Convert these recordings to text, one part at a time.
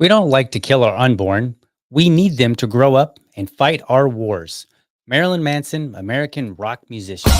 We don't like to kill our unborn. We need them to grow up and fight our wars. Marilyn Manson, American rock musician.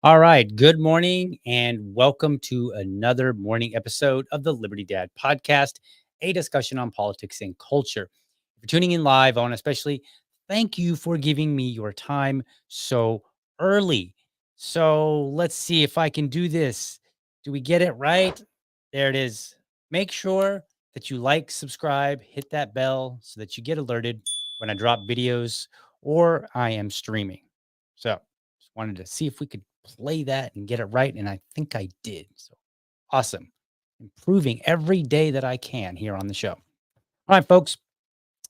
All right. Good morning and welcome to another morning episode of the Liberty Dad podcast, a discussion on politics and culture. If you're tuning in live, I want to especially thank you for giving me your time so early. So let's see if I can do this. Do we get it right? There it is. Make sure that you like, subscribe, hit that bell so that you get alerted when I drop videos or I am streaming. So just wanted to see if we could play that and get it right. And I think I did. So awesome. Improving every day that I can here on the show. All right, folks.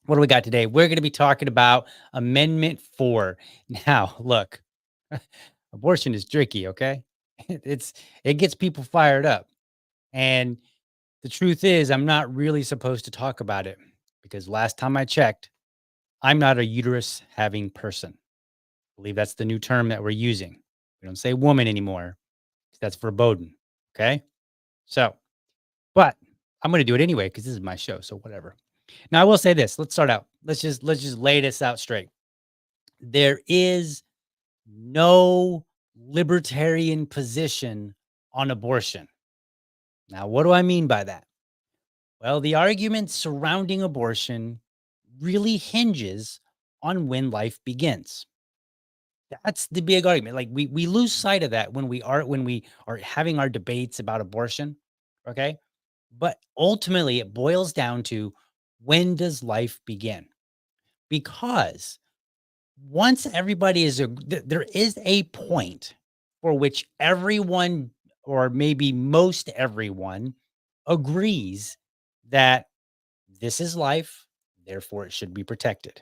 What do we got today? We're going to be talking about Amendment 4. Now, look, abortion is tricky, okay? It gets people fired up. And the truth is, I'm not really supposed to talk about it because last time I checked, I'm not a uterus having person. I believe that's the new term that we're using. We don't say woman anymore. That's verboten. Okay. So, but I'm going to do it anyway because this is my show. So whatever. Now I will say this. Let's start out. Let's just lay this out straight. There is no libertarian position on abortion. Now, what do I mean by that? Well, the argument surrounding abortion really hinges on when life begins. That's the big argument. Like we lose sight of that when we are having our debates about abortion, okay? But ultimately it boils down to when does life begin? Because once everybody there is a point for which everyone or maybe most everyone agrees that this is life, therefore it should be protected.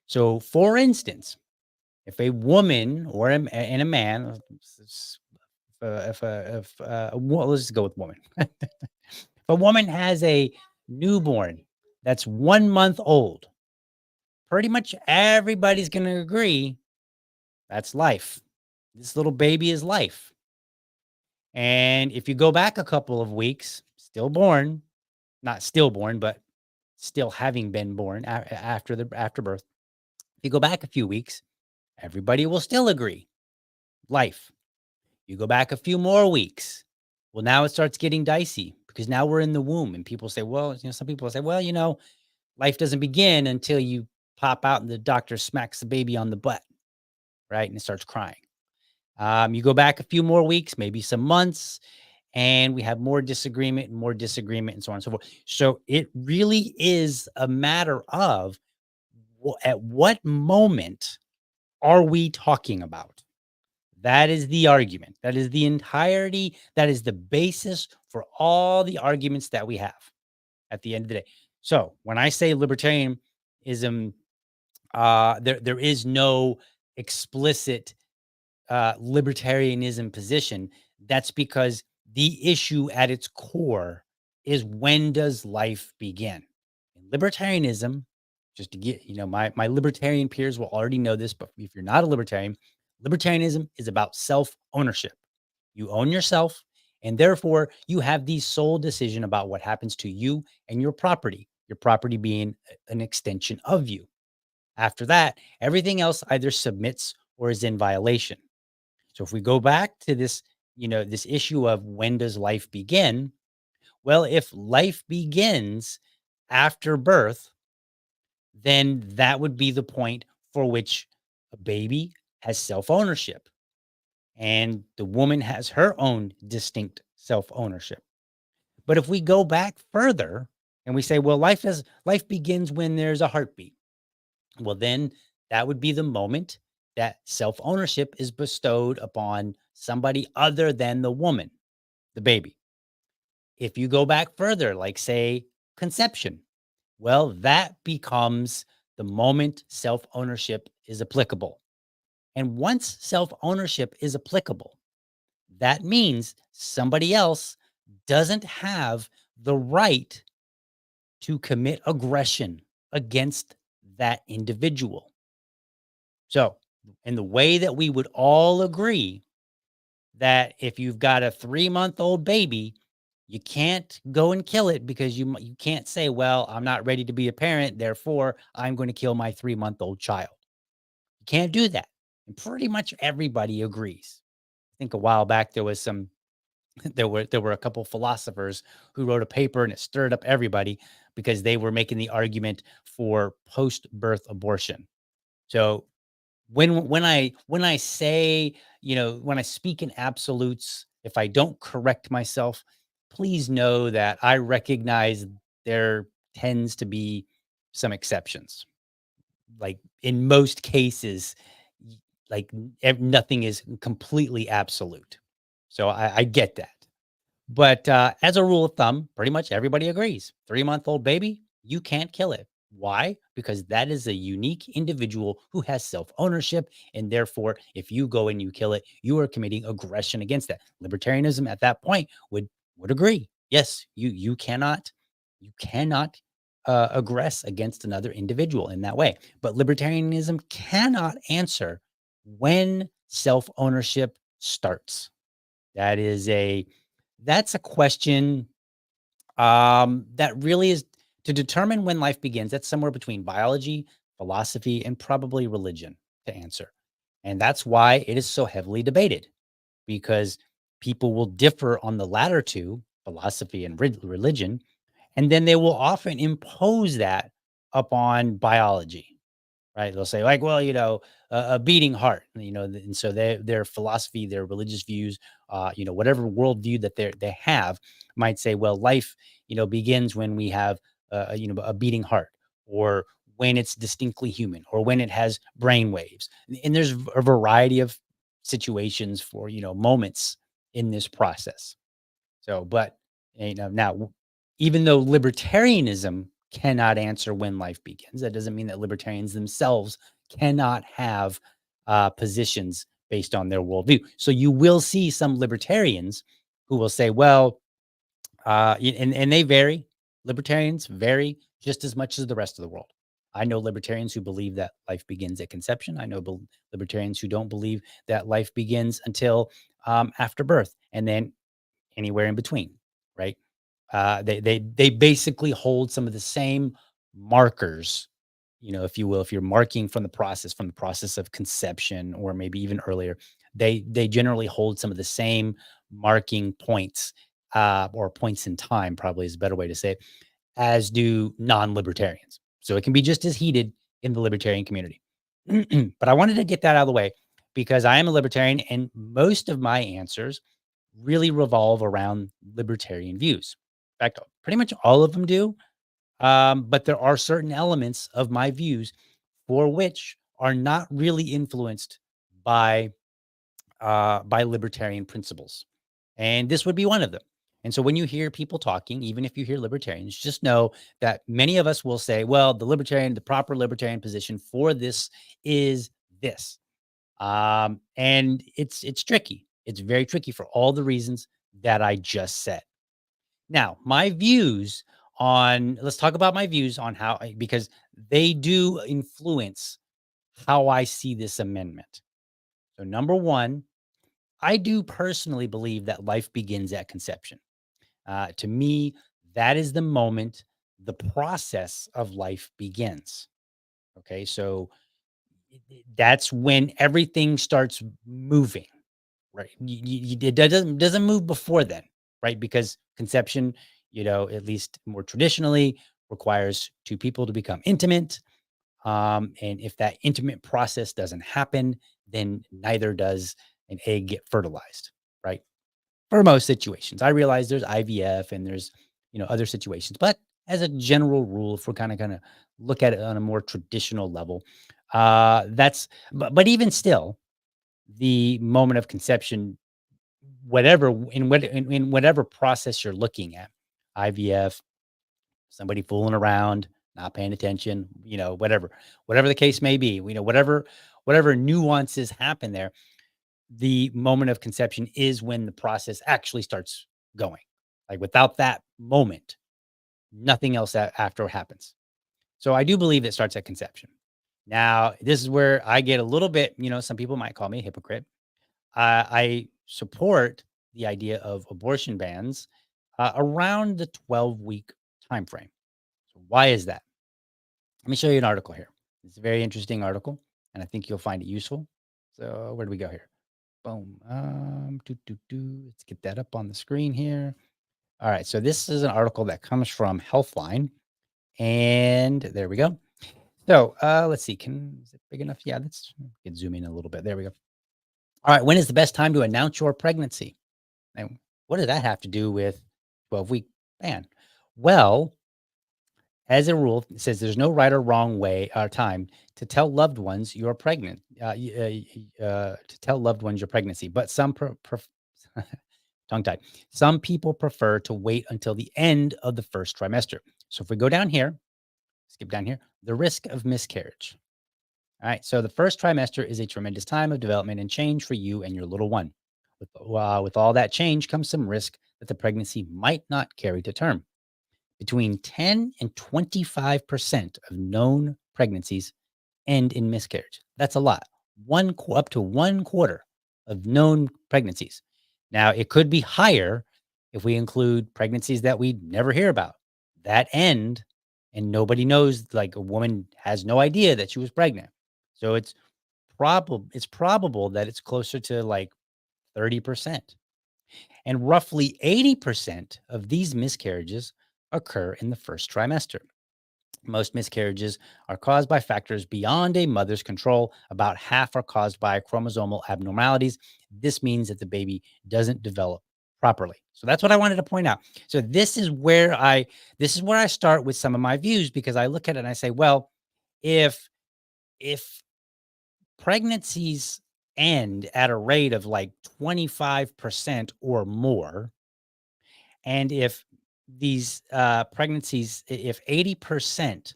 So for instance, if a woman or and a man, let's just go with woman. If a woman has a newborn that's 1 month old, pretty much everybody's going to agree that's life. This little baby is life. And if you go back a couple of weeks, stillborn, not stillborn, but still having been born after birth. If you go back a few weeks, everybody will still agree life. You go back a few more weeks. Well, now it starts getting dicey because now we're in the womb and people say, well, some people say, well, life doesn't begin until you pop out and the doctor smacks the baby on the butt, right? And it starts crying. You go back a few more weeks, maybe some months, and we have more disagreement and so on and so forth. So it really is a matter of at what moment are we talking about? That is the argument. That is the entirety. That is the basis for all the arguments that we have at the end of the day. So when I say libertarianism, there is no explicit libertarianism position. That's because the issue at its core is when does life begin? In libertarianism, just to get, my libertarian peers will already know this, but if you're not a libertarian, libertarianism is about self-ownership. You own yourself, and therefore you have the sole decision about what happens to you and your property being an extension of you. After that, everything else either submits or is in violation. So if we go back to this, this issue of when does life begin? Well, if life begins after birth, then that would be the point for which a baby has self-ownership and the woman has her own distinct self-ownership. But if we go back further and we say, well, life begins when there's a heartbeat. Well, then that would be the moment that self-ownership is bestowed upon somebody other than the woman, the baby. If you go back further, like say conception, well, that becomes the moment self-ownership is applicable. And once self ownership is applicable, that means somebody else doesn't have the right to commit aggression against that individual. So, in the way that we would all agree that if you've got a 3-month-old baby, you can't go and kill it because you can't say, "Well, I'm not ready to be a parent, therefore I'm going to kill my 3-month-old child." You can't do that. And pretty much everybody agrees. I think a while back there was some there were a couple philosophers who wrote a paper and it stirred up everybody because they were making the argument for post-birth abortion. So when I say, when I speak in absolutes, if I don't correct myself, please know that I recognize there tends to be some exceptions. Like in most cases, like nothing is completely absolute. So I get that. But, as a rule of thumb, pretty much everybody agrees. 3-month-old baby, you can't kill it. Why? Because that is a unique individual who has self-ownership, and therefore, if you go and you kill it, you are committing aggression against that. Libertarianism at that point would agree. Yes, you cannot aggress against another individual in that way. But libertarianism cannot answer when self-ownership starts. That is a that's a question, that really is to determine when life begins. That's somewhere between biology, philosophy, and probably religion to answer. And that's why it is so heavily debated because people will differ on the latter two, philosophy and religion, and then they will often impose that upon biology. Right? They'll say like, well, a beating heart, and so their philosophy, their religious views, whatever worldview that they have might say, well, life, begins when we have, a beating heart, or when it's distinctly human, or when it has brain waves. And there's a variety of situations for, moments in this process. So, but now, even though libertarianism cannot answer when life begins, that doesn't mean that libertarians themselves cannot have positions based on their worldview. So you will see some libertarians who will say, "Well," and they vary. Libertarians vary just as much as the rest of the world. I know libertarians who believe that life begins at conception. I know libertarians who don't believe that life begins until after birth, and then anywhere in between, right? They basically hold some of the same markers, if you will, if you're marking from the process of conception, or maybe even earlier, they generally hold some of the same marking points, or points in time, probably is a better way to say it, as do non-libertarians. So it can be just as heated in the libertarian community. But I wanted to get that out of the way because I am a libertarian and most of my answers really revolve around libertarian views. In fact, pretty much all of them do. But there are certain elements of my views for which are not really influenced by by libertarian principles, and this would be one of them. And so when you hear people talking, even if you hear libertarians, just know that many of us will say, "Well, the proper libertarian position for this is this." And it's tricky. It's very tricky for all the reasons that I just said. Now, my views let's talk about my views on because they do influence how I see this amendment. So, number one, I do personally believe that life begins at conception. To me, that is the moment the process of life begins. Okay. So, that's when everything starts moving. Right. It doesn't move before then, right? Because conception, at least more traditionally, requires two people to become intimate. And if that intimate process doesn't happen, then neither does an egg get fertilized, right? For most situations. I realize there's IVF and there's, other situations, but as a general rule, if we're kind of look at it on a more traditional level, but even still, the moment of conception, in whatever process you're looking at, IVF, somebody fooling around, not paying attention, whatever the case may be, whatever whatever nuances happen there, the moment of conception is when the process actually starts going. Like without that moment, nothing else after happens. So I do believe it starts at conception. Now, this is where I get a little bit, some people might call me a hypocrite. I support the idea of abortion bans around the 12-week time frame. So why is that? Let me show you an article here. It's a very interesting article, and I think you'll find it useful. So where do we go here? Boom. Let's get that up on the screen here. All right. So this is an article that comes from Healthline, and there we go. So let's see. Is it big enough? Yeah, let's get zoom in a little bit. There we go. All right. When is the best time to announce your pregnancy? And what does that have to do with 12-week ban? Well, as a rule, it says there's no right or wrong way or time to tell loved ones you're pregnant. To tell loved ones your pregnancy, but tongue tied. Some people prefer to wait until the end of the first trimester. So if we go down here, skip down here, the risk of miscarriage. All right. So the first trimester is a tremendous time of development and change for you and your little one. With all that change comes some risk that the pregnancy might not carry to term. Between 10 and 25% of known pregnancies end in miscarriage. That's a lot. Up to 1/4 of known pregnancies. Now, it could be higher if we include pregnancies that we never hear about that end and nobody knows, like a woman has no idea that she was pregnant. So it's probable that it's closer to like 30%. And roughly 80% of these miscarriages occur in the first trimester. Most miscarriages are caused by factors beyond a mother's control. About half are caused by chromosomal abnormalities. This means that the baby doesn't develop properly. So that's what I wanted to point out. So this is where I start with some of my views, because I look at it and I say, well, if pregnancies end at a rate of like 25% or more, and if these pregnancies, if 80%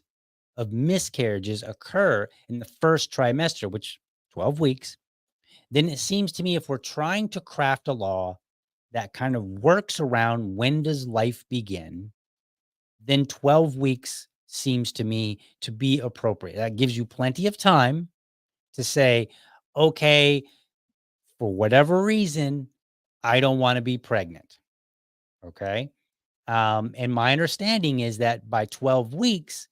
of miscarriages occur in the first trimester, which 12 weeks, then it seems to me if we're trying to craft a law that kind of works around when does life begin, then 12 weeks seems to me to be appropriate. That gives you plenty of time to say, okay, for whatever reason, I don't want to be pregnant. Okay. And my understanding is that by 12 weeks,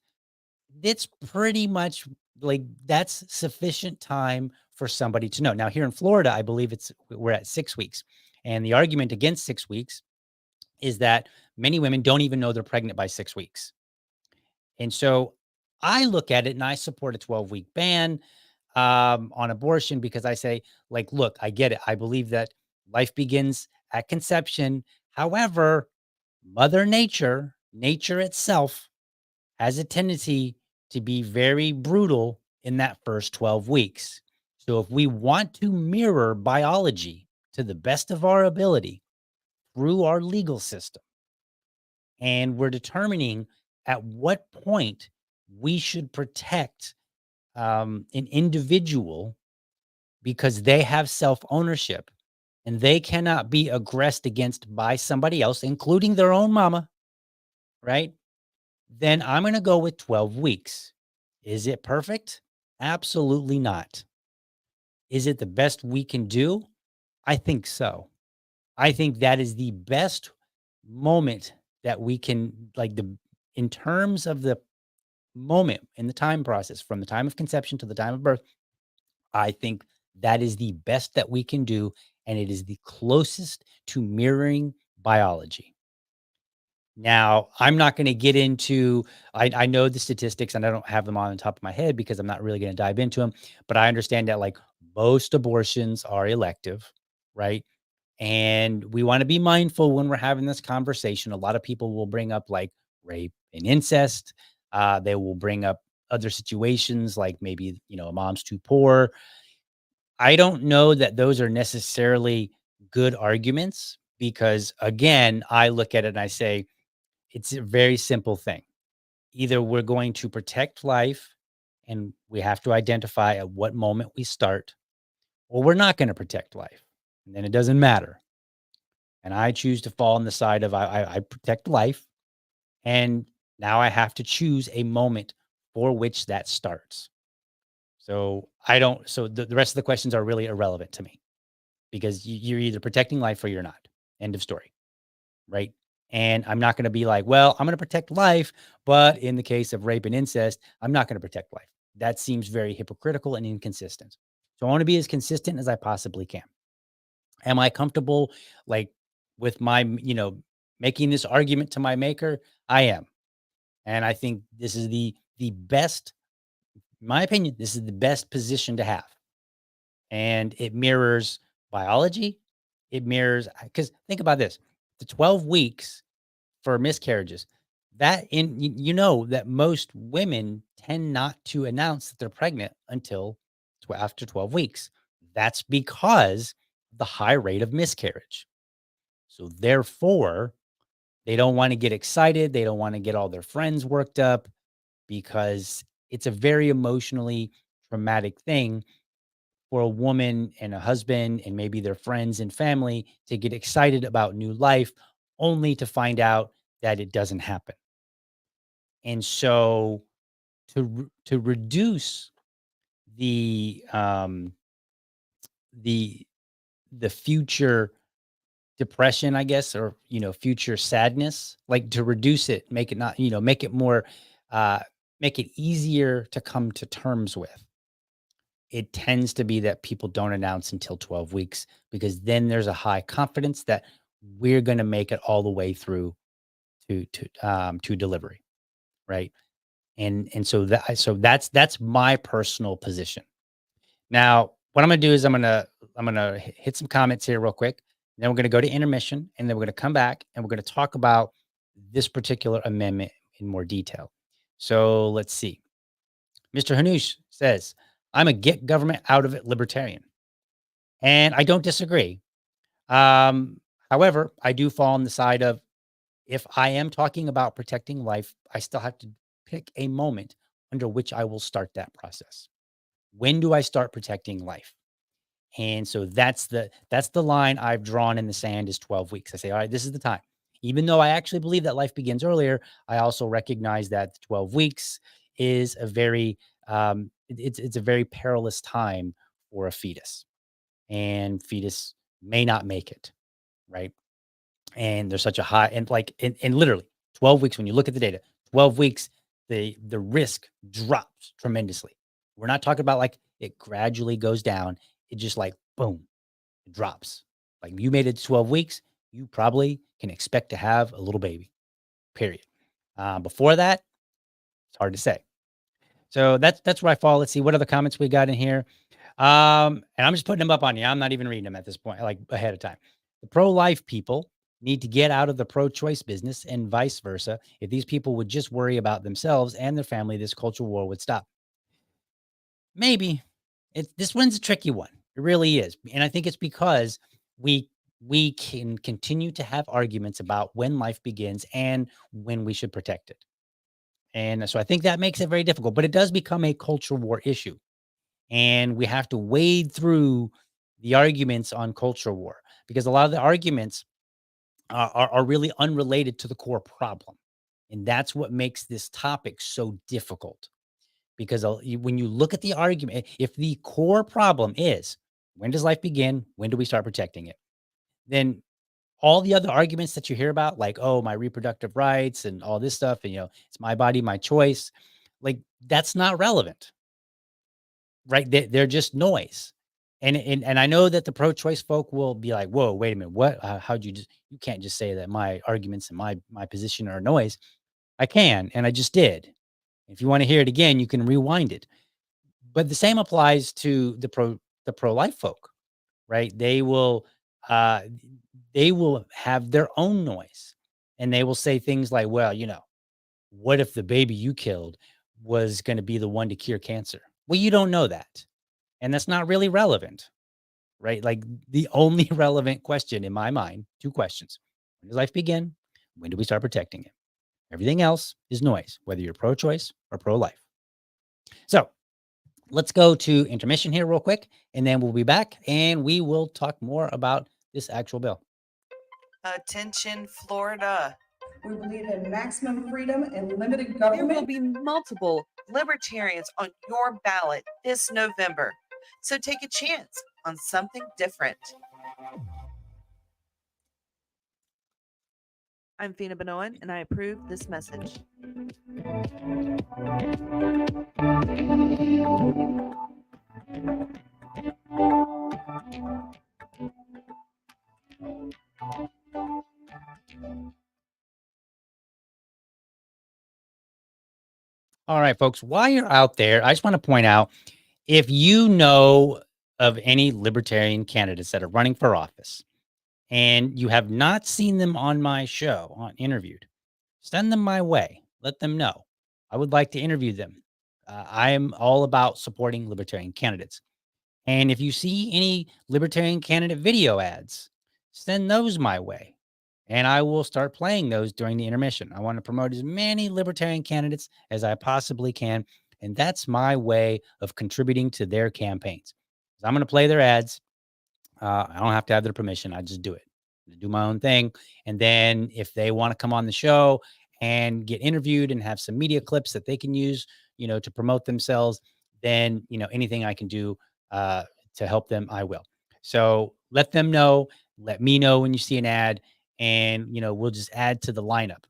it's pretty much like that's sufficient time for somebody to know. Now, here in Florida, I believe we're at 6 weeks. And the argument against 6 weeks is that many women don't even know they're pregnant by 6 weeks. And so I look at it and I support a 12-week ban on abortion, because I say, like, look, I get it. I believe that life begins at conception. However, Mother nature itself, has a tendency to be very brutal in that first 12 weeks. So if we want to mirror biology to the best of our ability through our legal system, and we're determining at what point we should protect an individual because they have self ownership and they cannot be aggressed against by somebody else, including their own mama, right? Then I'm going to go with 12 weeks. Is it perfect? Absolutely not. Is it the best we can do? I think so. I think that is the best moment that we can, like, in terms of the moment in the time process from the time of conception to the time of birth. I think that is the best that we can do, and it is the closest to mirroring biology. Now, I'm not going to get into, I know the statistics and I don't have them on the top of my head because I'm not really going to dive into them, but I understand that like most abortions are elective, right? And we want to be mindful when we're having this conversation. A lot of people will bring up like rape and incest. They will bring up other situations like maybe, a mom's too poor. I don't know that those are necessarily good arguments because, again, I look at it and I say, it's a very simple thing. Either we're going to protect life And we have to identify at what moment we start, well, we're not going to protect life. And then it doesn't matter. And I choose to fall on the side of I protect life. And now I have to choose a moment for which that starts. So I don't, so the rest of the questions are really irrelevant to me because you're either protecting life or you're not. End of story. Right. And I'm not going to be like, well, I'm going to protect life. But in the case of rape and incest, I'm not going to protect life. That seems very hypocritical and inconsistent. So I want to be as consistent as I possibly can. Am I comfortable like with my, making this argument to my maker? I am. And I think this is the best, in my opinion, this is the best position to have. And it mirrors biology. It mirrors because think about this. The 12 weeks for miscarriages, that that most women tend not to announce that they're pregnant until after 12 weeks. That's because the high rate of miscarriage. So therefore, they don't want to get excited. They don't want to get all their friends worked up because it's a very emotionally traumatic thing for a woman and a husband and maybe their friends and family to get excited about new life only to find out that it doesn't happen. And so to reduce the the the future depression, I guess, or future sadness, like to reduce it, make it not, make it more uh make it easier to come to terms with. It tends to be that people don't announce until 12 weeks because then there's a high confidence that we're going to make it all the way through to delivery, right? And so that's my personal position. Now, what I'm going to do is I'm going to hit some comments here real quick. Then we're going to go to intermission, and then we're going to come back and we're going to talk about this particular amendment in more detail. So let's see. Mr. Hanush says, "I'm a get government out of it libertarian," and I don't disagree. Um, However, I do fall on the side of if I am talking about protecting life, I still have to pick a moment under which I will start that process. When do I start protecting life? And so that's the line I've drawn in the sand is 12 weeks. I say, all right, this is the time. Even though I actually believe that life begins earlier, I also recognize that 12 weeks is a very it's a very perilous time for a fetus. And fetus may not make it, right? And there's such a high and literally 12 weeks when you look at the data, 12 weeks the risk drops tremendously. We're not talking about like it gradually goes down. It just like boom, it drops. Like you made it to 12 weeks, you probably can expect to have a little baby. Period. Before that, it's hard to say. So that's where I fall. Let's see what other comments we got in here. And I'm just putting them up on you. I'm not even reading them at this point, like ahead of time. The pro-life people need to get out of the pro-choice business and vice versa. If these people would just worry about themselves and their family, this cultural war would stop. Maybe. This one's a tricky one. It really is. And I think it's because we we can continue to have arguments about when life begins and when we should protect it. And so I think that makes it very difficult, but it does become a culture war issue. And we have to wade through the arguments on culture war because a lot of the arguments are really unrelated to the core problem. And that's what makes this topic so difficult because when you look at the argument, if the core problem is when does life begin? When do we start protecting it? Then all the other arguments that you hear about, like, oh, my reproductive rights and all this stuff, and, it's my body, my choice, like, that's not relevant, right? They're just noise. And I know that the pro-choice folk will be like, whoa, wait a minute, what? How'd you can't just say that my arguments and my position are noise. I can, and I just did. If you want to hear it again, you can rewind it. But the same applies to the pro-life folk, right? Uh they will have their own noise and they will say things like, well, what if the baby you killed was going to be the one to cure cancer? Well, you don't know that. And that's not really relevant, right? Like the only relevant question in my mind, two questions. When does life begin? When do we start protecting it? Everything else is noise, whether you're pro choice or pro life. So let's go to intermission here real quick, and then we'll be back and we will talk more about this actual bill. Attention, Florida. We believe in maximum freedom and limited government. There will be multiple libertarians on your ballot this November. So take a chance on something different. I'm Fina Benoan, and I approve this message. All right, folks, while you're out there, I just want to point out, if you know of any libertarian candidates that are running for office and you have not seen them on my show, on interviewed, send them my way. Let them know. I would like to interview them. I am all about supporting libertarian candidates. And if you see any libertarian candidate video ads, send those my way. And I will start playing those during the intermission. I want to promote as many libertarian candidates as I possibly can. And that's my way of contributing to their campaigns. So I'm going to play their ads. I don't have to have their permission. I just do it. I do my own thing. And then if they want to come on the show and get interviewed and have some media clips that they can use, to promote themselves, then, anything I can do to help them, I will. So let them know. Let me know when you see an ad, and we'll just add to the lineup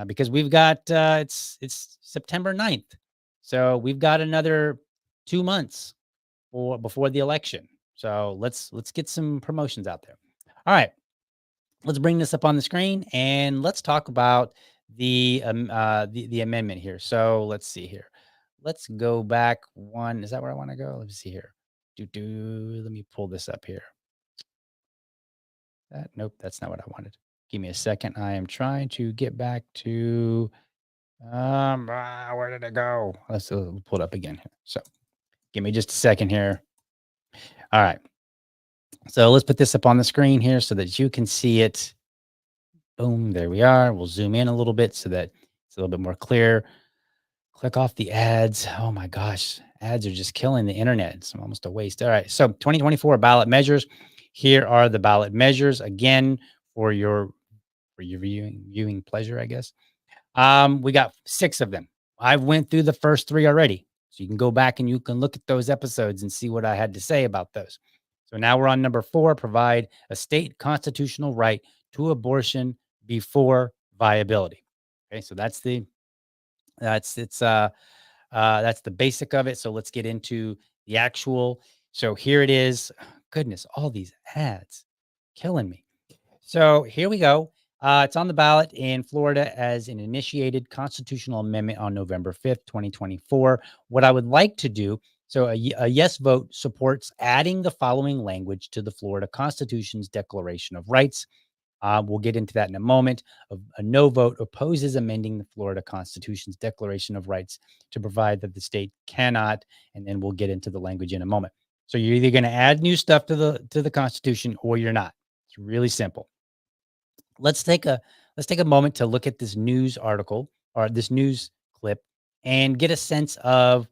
because we've got it's September 9th, so we've got another 2 months before the election. So let's get some promotions out there. All right, let's bring this up on the screen and let's talk about the amendment here. So let's see here. Let's go back one. Is that where I want to go? Let's see here. Let me pull this up here. Nope, that's not what I wanted. Give me a second. I am trying to get back to where did it go? Let's pull it up again here. So give me just a second here. All right. So let's put this up on the screen here so that you can see it. Boom, there we are. We'll zoom in a little bit so that it's a little bit more clear. Click off the ads. Oh my gosh, ads are just killing the internet. It's almost a waste. All right, so 2024 ballot measures. Here are the ballot measures again for your viewing pleasure, I guess. We got 6 of them. I went through the first 3 already, so you can go back and you can look at those episodes and see what I had to say about those. So now we're on number 4. Provide a state constitutional right to abortion before viability. Okay, so that's the basic of it. So let's get into the actual. So here it is. Goodness, all these ads killing me. So here we go. It's on the ballot in Florida as an initiated constitutional amendment on November 5th, 2024. What I would like to do, so a yes vote supports adding the following language to the Florida Constitution's Declaration of Rights. We'll get into that in a moment. A no vote opposes amending the Florida Constitution's Declaration of Rights to provide that the state cannot, and then we'll get into the language in a moment. So you're either going to add new stuff to the Constitution or you're not. It's really simple. Let's take a moment to look at this news article or this news clip and get a sense of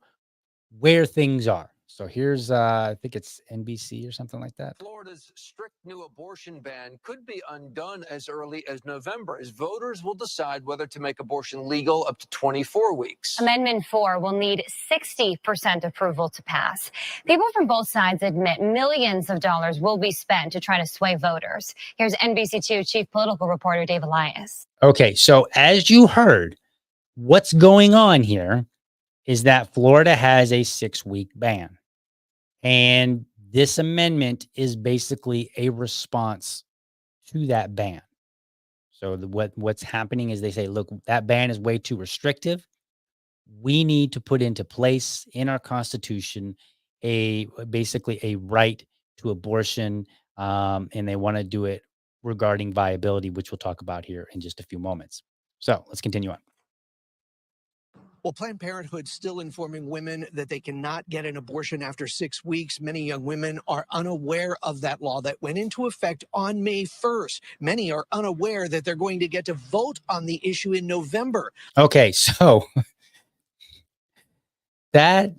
where things are. So here's, I think it's NBC or something like that. Florida's strict new abortion ban could be undone as early as November, as voters will decide whether to make abortion legal up to 24 weeks. Amendment 4 will need 60% approval to pass. People from both sides admit millions of dollars will be spent to try to sway voters. Here's NBC2 chief political reporter Dave Elias. Okay, so as you heard, what's going on here is that Florida has a 6-week ban. And this amendment is basically a response to that ban. So what's happening is they say, look, that ban is way too restrictive. We need to put into place in our Constitution basically a right to abortion, and they want to do it regarding viability, which we'll talk about here in just a few moments. So let's continue on. Well, Planned Parenthood's still informing women that they cannot get an abortion after 6 weeks. Many young women are unaware of that law that went into effect on May 1st. Many are unaware that they're going to get to vote on the issue in November. Okay, so That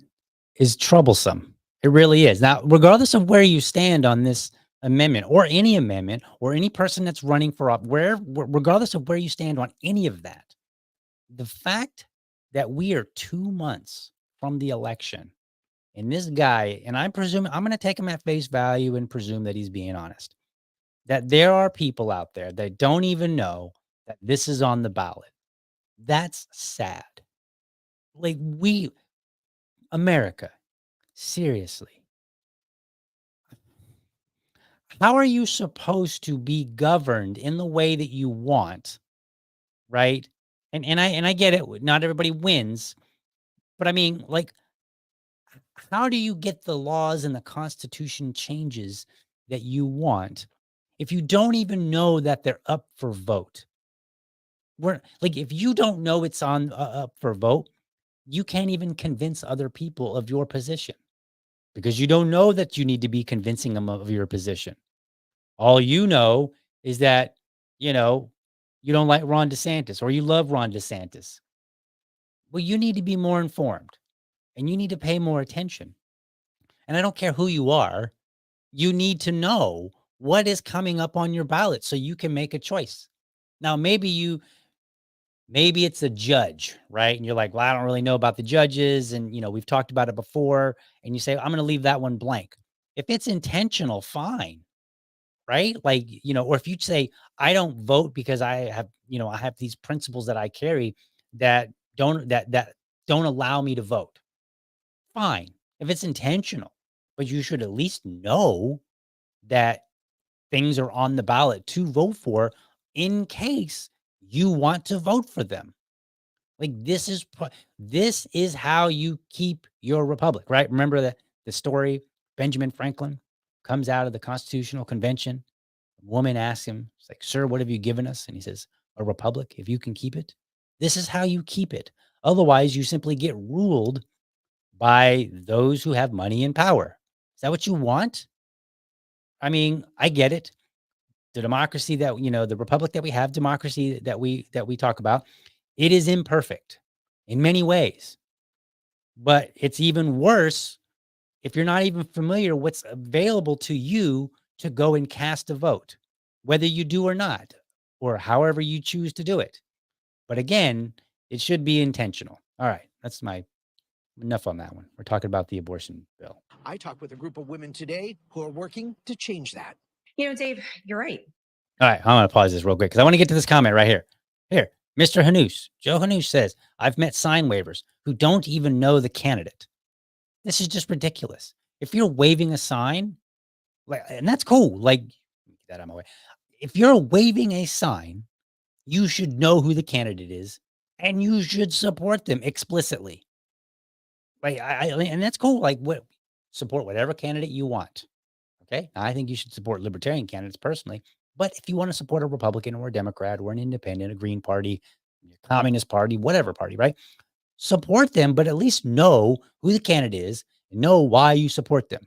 is troublesome. It really is. Now, regardless of where you stand on this amendment or any person that's running for regardless of where you stand on any of that, the fact that we are 2 months from the election and this guy, and I'm going to take him at face value and presume that he's being honest, that there are people out there that don't even know that this is on the ballot. That's sad. Like America, seriously. How are you supposed to be governed in the way that you want, right? And I get it. Not everybody wins, but I mean, like, how do you get the laws and the Constitution changes that you want if you don't even know that they're up for vote? If you don't know it's on up for vote, you can't even convince other people of your position because you don't know that you need to be convincing them of your position. All you know is that, you don't like Ron DeSantis or you love Ron DeSantis. Well, you need to be more informed and you need to pay more attention. And I don't care who you are, you need to know what is coming up on your ballot so you can make a choice. Now, maybe it's a judge, right? And you're like, well, I don't really know about the judges. And, we've talked about it before. And you say, I'm going to leave that one blank. If it's intentional, fine. Right? Or if you say, I don't vote because I have these principles that I carry that don't allow me to vote. Fine. If it's intentional, but you should at least know that things are on the ballot to vote for in case you want to vote for them. Like this is how you keep your republic, right? Remember the story, Benjamin Franklin comes out of the Constitutional Convention. A woman asks him, it's like, sir, what have you given us? And he says, a republic, if you can keep it. This is how you keep it. Otherwise, you simply get ruled by those who have money and power. Is that what you want? I mean, I get it. The democracy that, the republic that we have, democracy that we talk about, it is imperfect in many ways. But it's even worse if you're not even familiar what's available to you to go and cast a vote, whether you do or not, or however you choose to do it. But again, it should be intentional. All right. That's enough on that one. We're talking about the abortion bill. I talked with a group of women today who are working to change that. Dave, you're right. All right. I'm going to pause this real quick because I want to get to this comment right here. Here, Mr. Hanous, Joe Hanous says, I've met sign waivers who don't even know the candidate. This is just ridiculous. If you're waving a sign, and that's cool. Get that out of my way. If you're waving a sign, you should know who the candidate is and you should support them explicitly. And that's cool. Support whatever candidate you want. Okay. I think you should support libertarian candidates personally. But if you want to support a Republican or a Democrat or an independent, a Green Party, a Communist Party, whatever party, right? Support them, but at least know who the candidate is and know why you support them.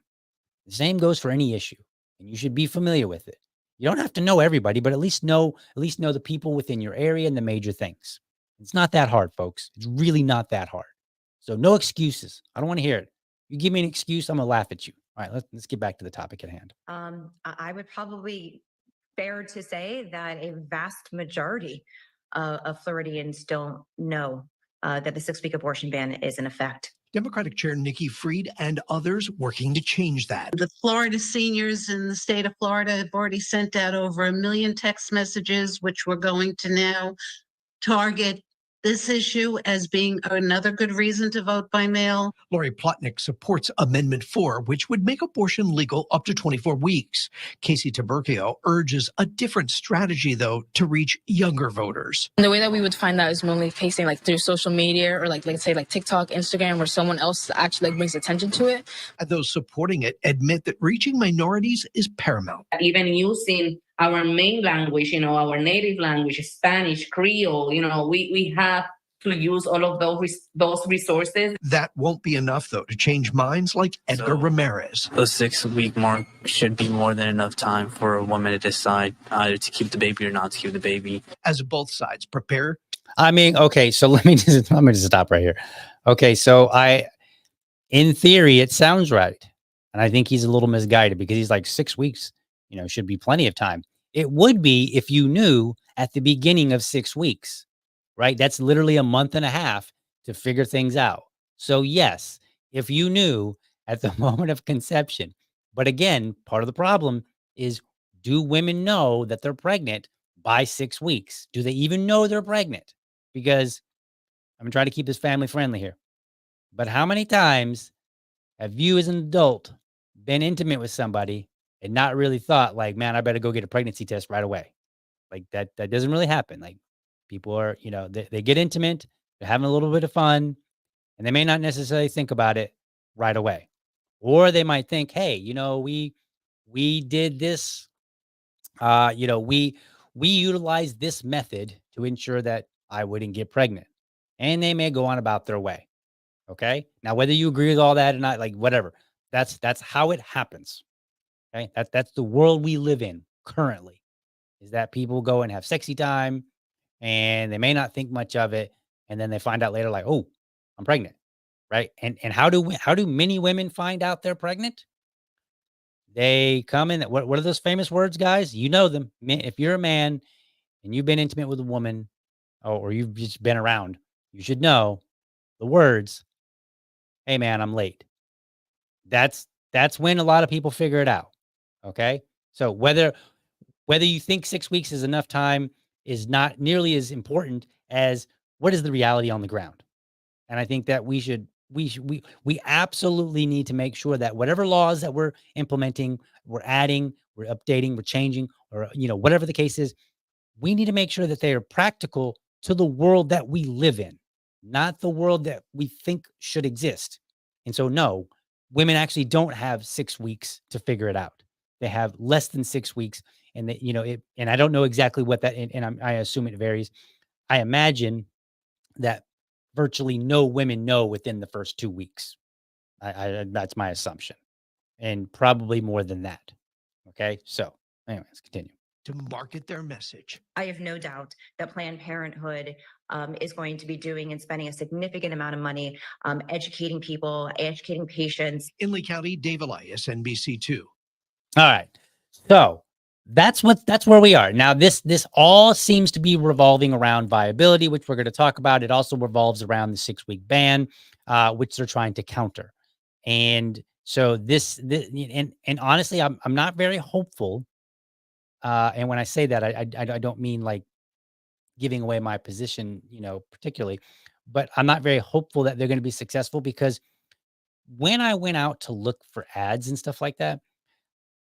The same goes for any issue, and you should be familiar with it. You don't have to know everybody, but at least know the people within your area and the major things. It's not that hard, folks. It's really not that hard. So no excuses. I don't want to hear it. You give me an excuse, I'm gonna laugh at you. All right, let's get back to the topic at hand. I would probably fair to say that a vast majority of Floridians don't know that the 6-week abortion ban is in effect. Democratic Chair Nikki Fried and others working to change that. The Florida seniors in the state of Florida have already sent out over 1 million text messages, which we're going to now target this issue as being another good reason to vote by mail. Lori Plotnick supports Amendment 4, which would make abortion legal up to 24 weeks. Casey Taberkio urges a different strategy, though, to reach younger voters. And the way that we would find that is mainly facing through social media or let's say TikTok, Instagram, where someone else actually brings attention to it. And those supporting it admit that reaching minorities is paramount. Even using our main language, our native language, Spanish, Creole, we have to use all of those resources. That won't be enough, though, to change minds like Edgar Ramirez. The 6-week mark should be more than enough time for a woman to decide either to keep the baby or not to keep the baby. As both sides prepare. I mean, okay, so let me just stop right here. Okay, so In theory, it sounds right. And I think he's a little misguided because he's like 6 weeks, should be plenty of time. It would be if you knew at the beginning of 6 weeks, right? That's literally a month and a half to figure things out. So yes, if you knew at the moment of conception. But again, part of the problem is, do women know that they're pregnant by 6 weeks? Do they even know they're pregnant? Because I'm trying to keep this family friendly here. But how many times have you as an adult been intimate with somebody and not really thought like, man, I better go get a pregnancy test right away? Like that doesn't really happen. Like people are, they get intimate, they're having a little bit of fun, and they may not necessarily think about it right away. Or they might think, hey, we did this, we utilized this method to ensure that I wouldn't get pregnant. And they may go on about their way. Okay. Now, whether you agree with all that or not, like whatever, that's how it happens. Okay. That's the world we live in currently, is that people go and have sexy time and they may not think much of it. And then they find out later, like, oh, I'm pregnant. Right. And how do many women find out they're pregnant? They come in. What are those famous words, guys? You know them. If you're a man and you've been intimate with a woman, or you've just been around, you should know the words, hey man, I'm late. That's when a lot of people figure it out. Okay. So whether you think 6 weeks is enough time is not nearly as important as what is the reality on the ground. And I think that we absolutely need to make sure that whatever laws that we're implementing, we're adding, we're updating, we're changing, or whatever the case is, we need to make sure that they are practical to the world that we live in, not the world that we think should exist. And so, no, women actually don't have 6 weeks to figure it out. They have less than 6 weeks. And and I don't know exactly what that, and I assume it varies. I imagine that virtually no women know within the first 2 weeks. That's my assumption, and probably more than that. Okay. So anyway, let's continue. To market their message. I have no doubt that Planned Parenthood is going to be doing and spending a significant amount of money educating people, educating patients. In Lee County, Dave Elias, NBC2. All right. So that's where we are. Now, this all seems to be revolving around viability, which we're going to talk about. It also revolves around the 6-week ban, which they're trying to counter. And so this and honestly, I'm not very hopeful. And when I say that, I don't mean like giving away my position, particularly, but I'm not very hopeful that they're going to be successful, because when I went out to look for ads and stuff like that,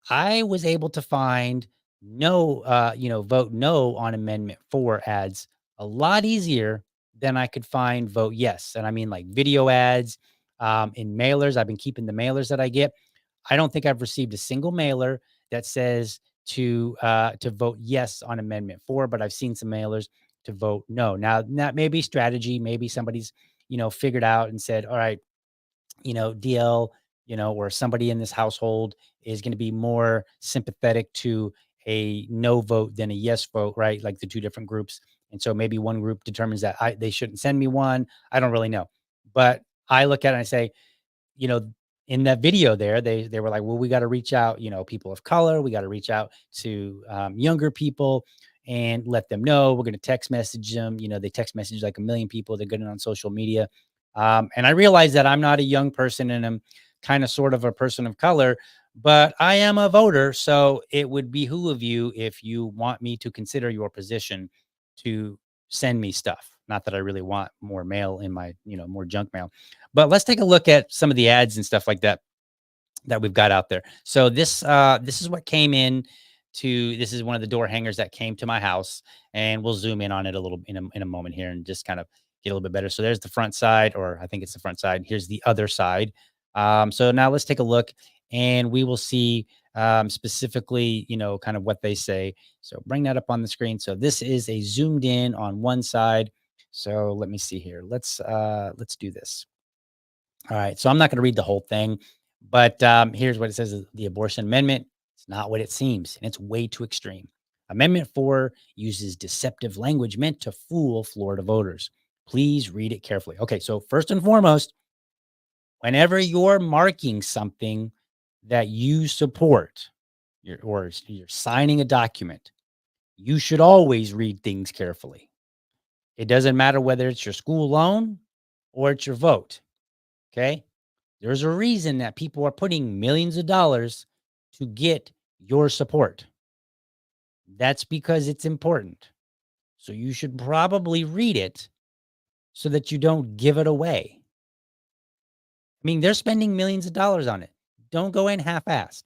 I was able to find vote no on Amendment 4 ads a lot easier than I could find vote yes. And I mean like video ads, in mailers. I've been keeping the mailers that I get. I don't think I've received a single mailer that says to vote yes on Amendment 4, but I've seen some mailers to vote no. Now that may be strategy. Maybe somebody's, figured out and said, all right, DL, or somebody in this household is going to be more sympathetic to a no vote than a yes vote, right? Like the two different groups. And so maybe one group determines that they shouldn't send me one. I don't really know. But I look at it and I say, in that video there, they were like, well, we got to reach out, people of color. We got to reach out to younger people and let them know. We're going to text message them. They text message like 1 million people. They're good on social media. And I realize that I'm not a young person and I'm kind of sort of a person of color, but I am a voter. So it would behoove you, if you want me to consider your position, to send me stuff. Not that I really want more mail in my, more junk mail, but let's take a look at some of the ads and stuff like that we've got out there. So this is what came in this is one of the door hangers that came to my house, and we'll zoom in on it a little in a moment here and just kind of get a little bit better. So there's the front side, or I think it's the front side. Here's the other side. So now let's take a look, and we will see specifically, kind of what they say. So bring that up on the screen. So this is a zoomed in on one side. So let me see here. Let's do this. All right. So I'm not going to read the whole thing, but here's what it says. The abortion amendment, it's not what it seems, and it's way too extreme. Amendment 4 uses deceptive language meant to fool Florida voters. Please read it carefully. Okay. So first and foremost, Whenever you're marking something that you support, or you're signing a document, you should always read things carefully. It doesn't matter whether it's your school loan or it's your vote. Okay. There's a reason that people are putting millions of dollars to get your support. That's because it's important. So you should probably read it so that you don't give it away. I mean, they're spending millions of dollars on it. Don't go in half-assed.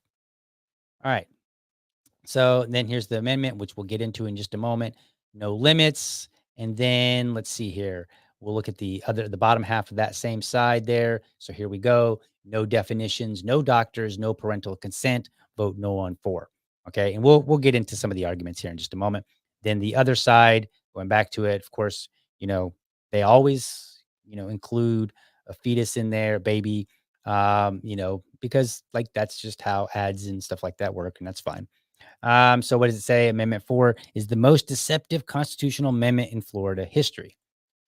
All right. So then here's the amendment, which we'll get into in just a moment. No limits. And then let's see here. We'll look at the bottom half of that same side there. So here we go. No definitions, no doctors, no parental consent. Vote no on 4. Okay. And we'll get into some of the arguments here in just a moment. Then the other side, going back to it, of course, they always, include a fetus in there, baby, because like that's just how ads and stuff like that work, and that's fine. So what does it say? Amendment 4 is the most deceptive constitutional amendment in Florida history.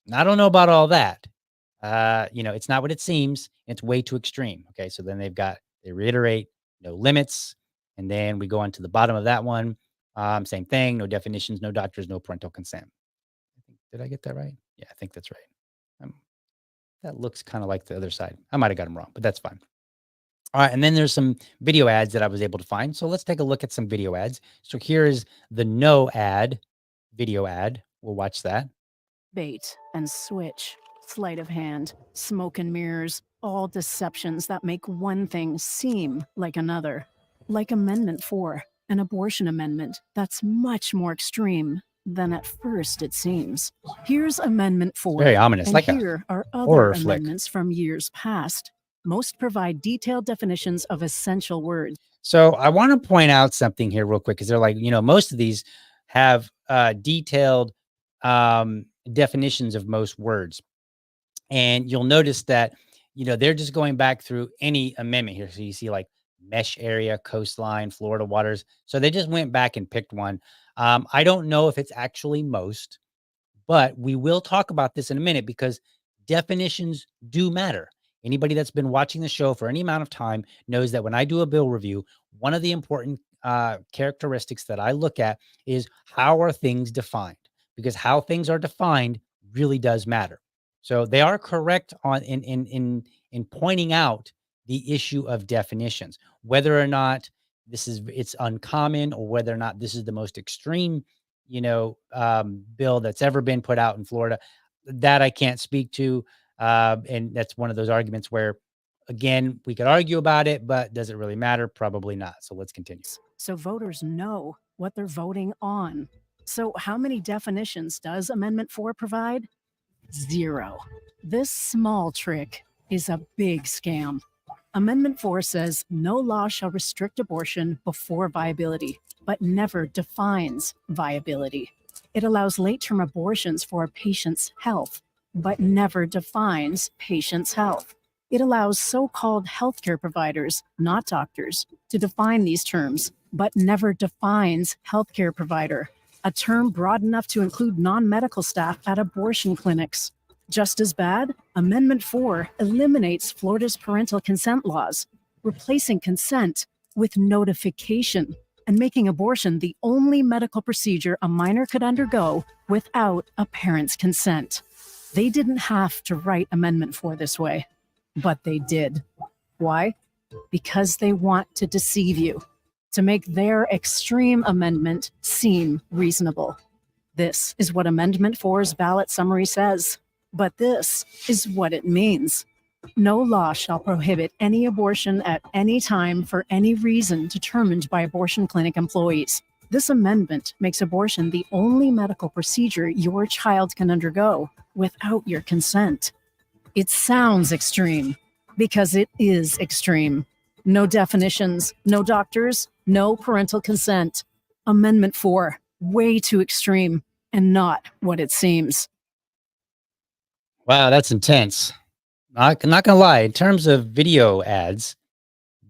And I don't know about all that. It's not what it seems. It's way too extreme. Okay. So then they reiterate no limits. And then we go on to the bottom of that one. Same thing. No definitions, no doctors, no parental consent. Did I get that right? Yeah, I think that's right. That looks kind of like the other side. I might've got them wrong, but that's fine. All right. And then there's some video ads that I was able to find. So let's take a look at some video ads. So here is the no ad video ad. We'll watch that. Bait and switch, sleight of hand, smoke and mirrors, all deceptions that make one thing seem like another. Like Amendment 4, an abortion amendment that's much more extreme than at first it seems. Here's Amendment 4. Very ominous, and like here are other horror flick. amendments from years past. Most provide detailed definitions of essential words. So I want to point out something here real quick, because they're like, most of these have detailed definitions of most words. And you'll notice that, they're just going back through any amendment here. So you see like mesh area, coastline, Florida waters. So they just went back and picked one. I don't know if it's actually most, but we will talk about this in a minute because definitions do matter. Anybody that's been watching the show for any amount of time knows that when I do a bill review, one of the important characteristics that I look at is how are things defined, because how things are defined really does matter. So they are correct in pointing out the issue of definitions, whether or not it's uncommon or whether or not this is the most extreme, bill that's ever been put out in Florida. That I can't speak to. And that's one of those arguments where, again, we could argue about it, but does it really matter? Probably not. So let's continue. So voters know what they're voting on. So how many definitions does Amendment 4 provide? 0. This small trick is a big scam. Amendment 4 says no law shall restrict abortion before viability, but never defines viability. It allows late-term abortions for a patient's health, but never defines patient's health. It allows so-called healthcare providers, not doctors, to define these terms, but never defines healthcare provider, a term broad enough to include non-medical staff at abortion clinics. Just as bad, Amendment 4 eliminates Florida's parental consent laws, replacing consent with notification and making abortion the only medical procedure a minor could undergo without a parent's consent. They didn't have to write Amendment 4 this way, but they did. Why? Because they want to deceive you, to make their extreme amendment seem reasonable. This is what Amendment 4's ballot summary says, but this is what it means. No law shall prohibit any abortion at any time for any reason determined by abortion clinic employees. This amendment makes abortion the only medical procedure your child can undergo without your consent. It sounds extreme because it is extreme. No definitions, no doctors, no parental consent. Amendment 4, way too extreme and not what it seems. Wow, that's intense. Not gonna lie, in terms of video ads,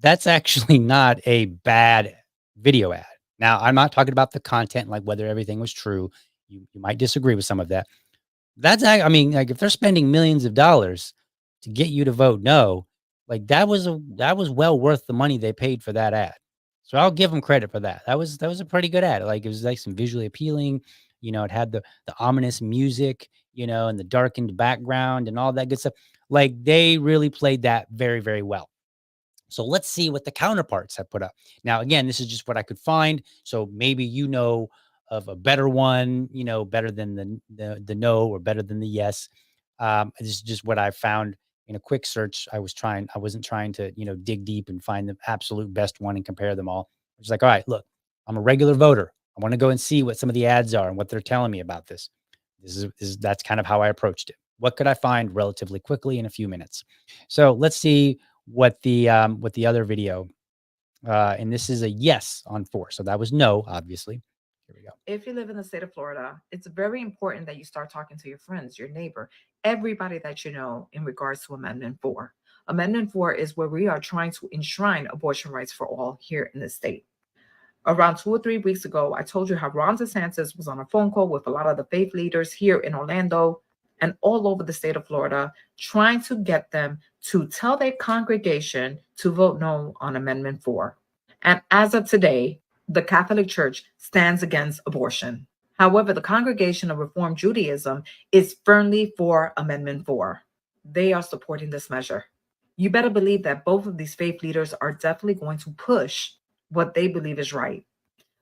that's actually not a bad video ad. Now, I'm not talking about the content, like whether everything was true. You might disagree with some of that. Like if they're spending millions of dollars to get you to vote no, Like that was well worth the money they paid for that ad. So I'll give them credit for that. That was a pretty good ad. Like it was like some visually appealing, it had the ominous music, and the darkened background and all that good stuff. Like they really played that very, very well. So let's see what the counterparts have put up. Now, again, this is just what I could find. So maybe of a better one, better than the no or better than the yes. This is just what I found in a quick search. I wasn't trying to, dig deep and find the absolute best one and compare them all. I was like, all right, look, I'm a regular voter. I want to go and see what some of the ads are and what they're telling me about this. That's kind of how I approached it. What could I find relatively quickly in a few minutes? So let's see what the other video, and this is a yes on 4. So that was no, obviously. Here we go. If you live in the state of Florida, it's very important that you start talking to your friends, your neighbor, everybody that you know in regards to Amendment 4. Amendment 4 is where we are trying to enshrine abortion rights for all here in the state. Around 2 or 3 weeks ago, I told you how Ron DeSantis was on a phone call with a lot of the faith leaders here in Orlando and all over the state of Florida, trying to get them to tell their congregation to vote no on Amendment 4. And as of today, the Catholic Church stands against abortion. However, the Congregation of Reformed Judaism is firmly for Amendment 4. They are supporting this measure. You better believe that both of these faith leaders are definitely going to push what they believe is right.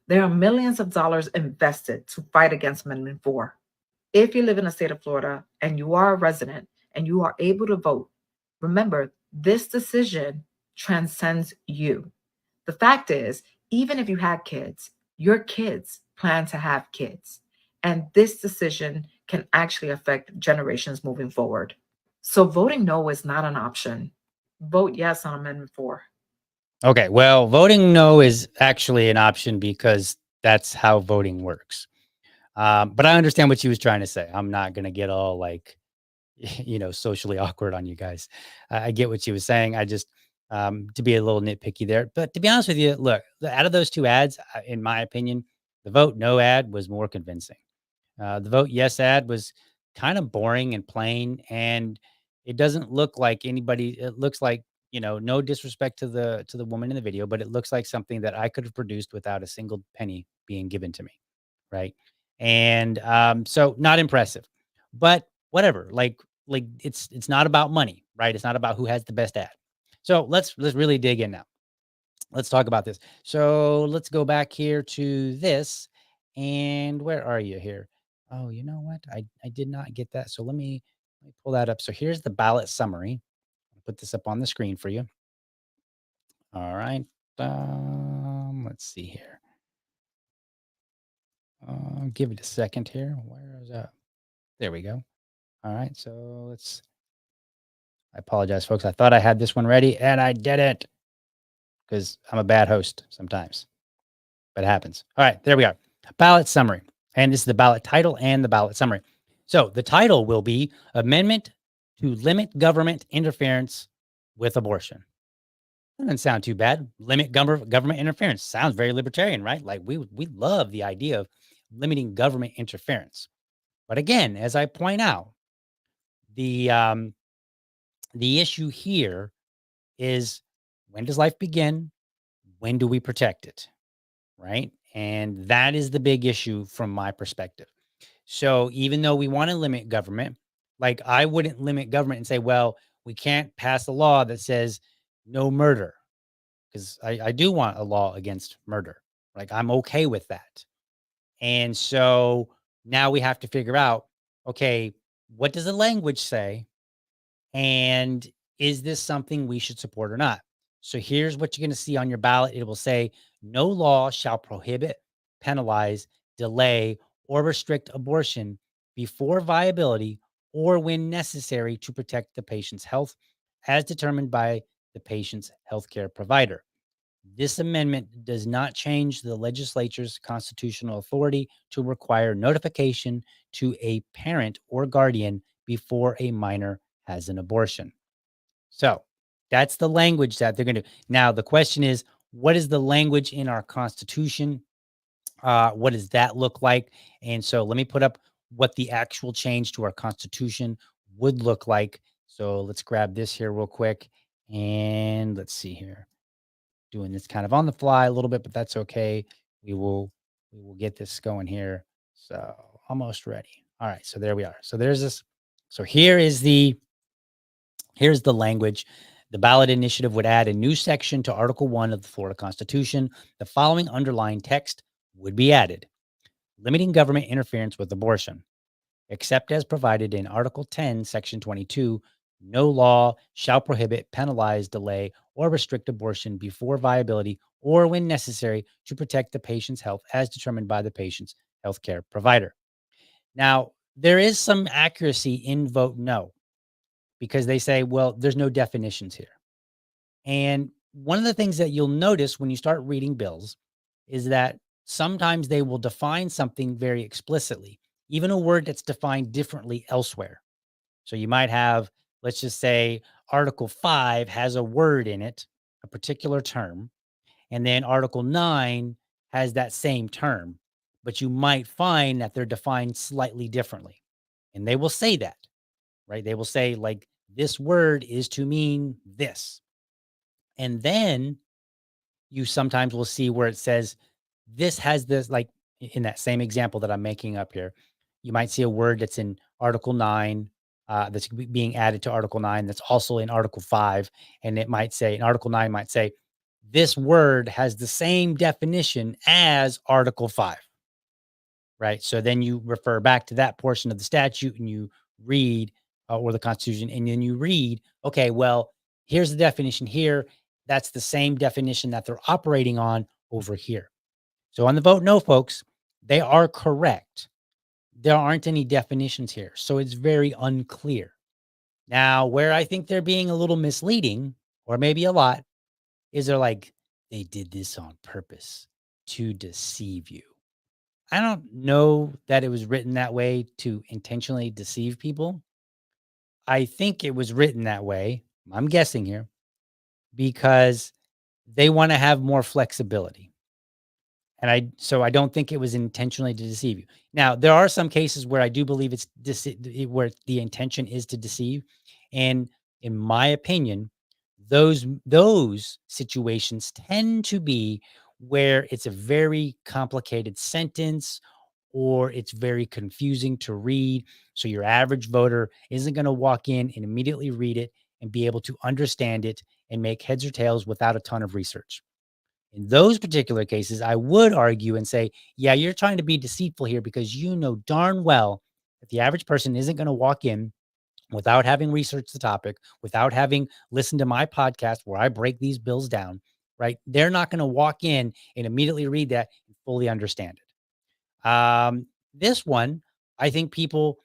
There are millions of dollars invested to fight against Amendment 4. If you live in the state of Florida and you are a resident and you are able to vote, remember, this decision transcends you. The fact is, even if you had kids, your kids plan to have kids. And this decision can actually affect generations moving forward. So voting no is not an option. Vote yes on Amendment 4. Okay, well, voting no is actually an option because that's how voting works. But I understand what she was trying to say. I'm not going to get all like, socially awkward on you guys. I get what she was saying. I just, to be a little nitpicky there. But to be honest with you, look, out of those 2 ads, in my opinion, the vote no ad was more convincing. The vote yes ad was kind of boring and plain, and it doesn't look like anybody. It looks like, no disrespect to the woman in the video, but it looks like something that I could have produced without a single penny being given to me, right? And so not impressive, but whatever. Like it's not about money, right? It's not about who has the best ad. So let's really dig in now. Let's talk about this. So let's go back here to this. And where are you here? Oh, you know what? I did not get that. So let me pull that up. So here's the ballot summary. I'll put this up on the screen for you. All right. Let's see here. Give it a second here. Where is that? There we go. All right. So I apologize, folks. I thought I had this one ready and I didn't, because I'm a bad host sometimes, but it happens. All right. There we are. Ballot summary. And this is the ballot title and the ballot summary. So the title will be Amendment to Limit Government Interference with Abortion. That doesn't sound too bad. Limit government interference. Sounds very libertarian, right? Like we love the idea of limiting government interference. But again, as I point out, the issue here is, when does life begin? When do we protect it? Right? And that is the big issue from my perspective. So even though we want to limit government, like I wouldn't limit government and say, well, we can't pass a law that says no murder, because I do want a law against murder. Like I'm okay with that. And so now we have to figure out, okay, what does the language say? And is this something we should support or not? So here's what you're going to see on your ballot. It will say, no law shall prohibit, penalize, delay, or restrict abortion before viability or when necessary to protect the patient's health, as determined by the patient's healthcare provider. This amendment does not change the legislature's constitutional authority to require notification to a parent or guardian before a minor has an abortion. So that's the language that they're going to do. Now, the question is, what is the language in our Constitution? What does that look like? And so let me put up what the actual change to our Constitution would look like. So let's grab this here real quick. And let's see here. Doing this kind of on the fly a little bit, but that's okay. We will get this going here. So almost ready. All right. So there we are. So there's this. So here's the language. The ballot initiative would add a new section to Article 1 of the Florida Constitution. The following underlying text would be added: limiting government interference with abortion, except as provided in Article 10, Section 22. No law shall prohibit, penalize, delay, or restrict abortion before viability or when necessary to protect the patient's health as determined by the patient's healthcare provider. Now, there is some accuracy in vote no, because they say, well, there's no definitions here. And one of the things that you'll notice when you start reading bills is that sometimes they will define something very explicitly, even a word that's defined differently elsewhere. So you might have, let's just say, Article 5 has a word in it, a particular term, and then Article 9 has that same term, but you might find that they're defined slightly differently. And they will say that, right? They will say, like, this word is to mean this. And then you sometimes will see where it says this has this, like in that same example that I'm making up here, you might see a word that's in Article 9, that's being added to Article 9, that's also in Article 5. And it might say, in Article 9 might say, this word has the same definition as Article 5, right? So then you refer back to that portion of the statute and you read, or the Constitution, and then you read, okay, well, here's the definition here. That's the same definition that they're operating on over here. So on the vote no, folks, they are correct. There aren't any definitions here. So it's very unclear. Now, where I think they're being a little misleading, or maybe a lot, is they're like, they did this on purpose to deceive you. I don't know that it was written that way to intentionally deceive people. I think it was written that way, I'm guessing here, because they want to have more flexibility. And I don't think it was intentionally to deceive you. Now, there are some cases where I do believe it's where the intention is to deceive. And in my opinion, those situations tend to be where it's a very complicated sentence or it's very confusing to read. So your average voter isn't going to walk in and immediately read it and be able to understand it and make heads or tails without a ton of research. In those particular cases, I would argue and say, yeah, you're trying to be deceitful here because you know darn well that the average person isn't going to walk in without having researched the topic, without having listened to my podcast where I break these bills down, right? They're not going to walk in and immediately read that and fully understand it. This one, I think people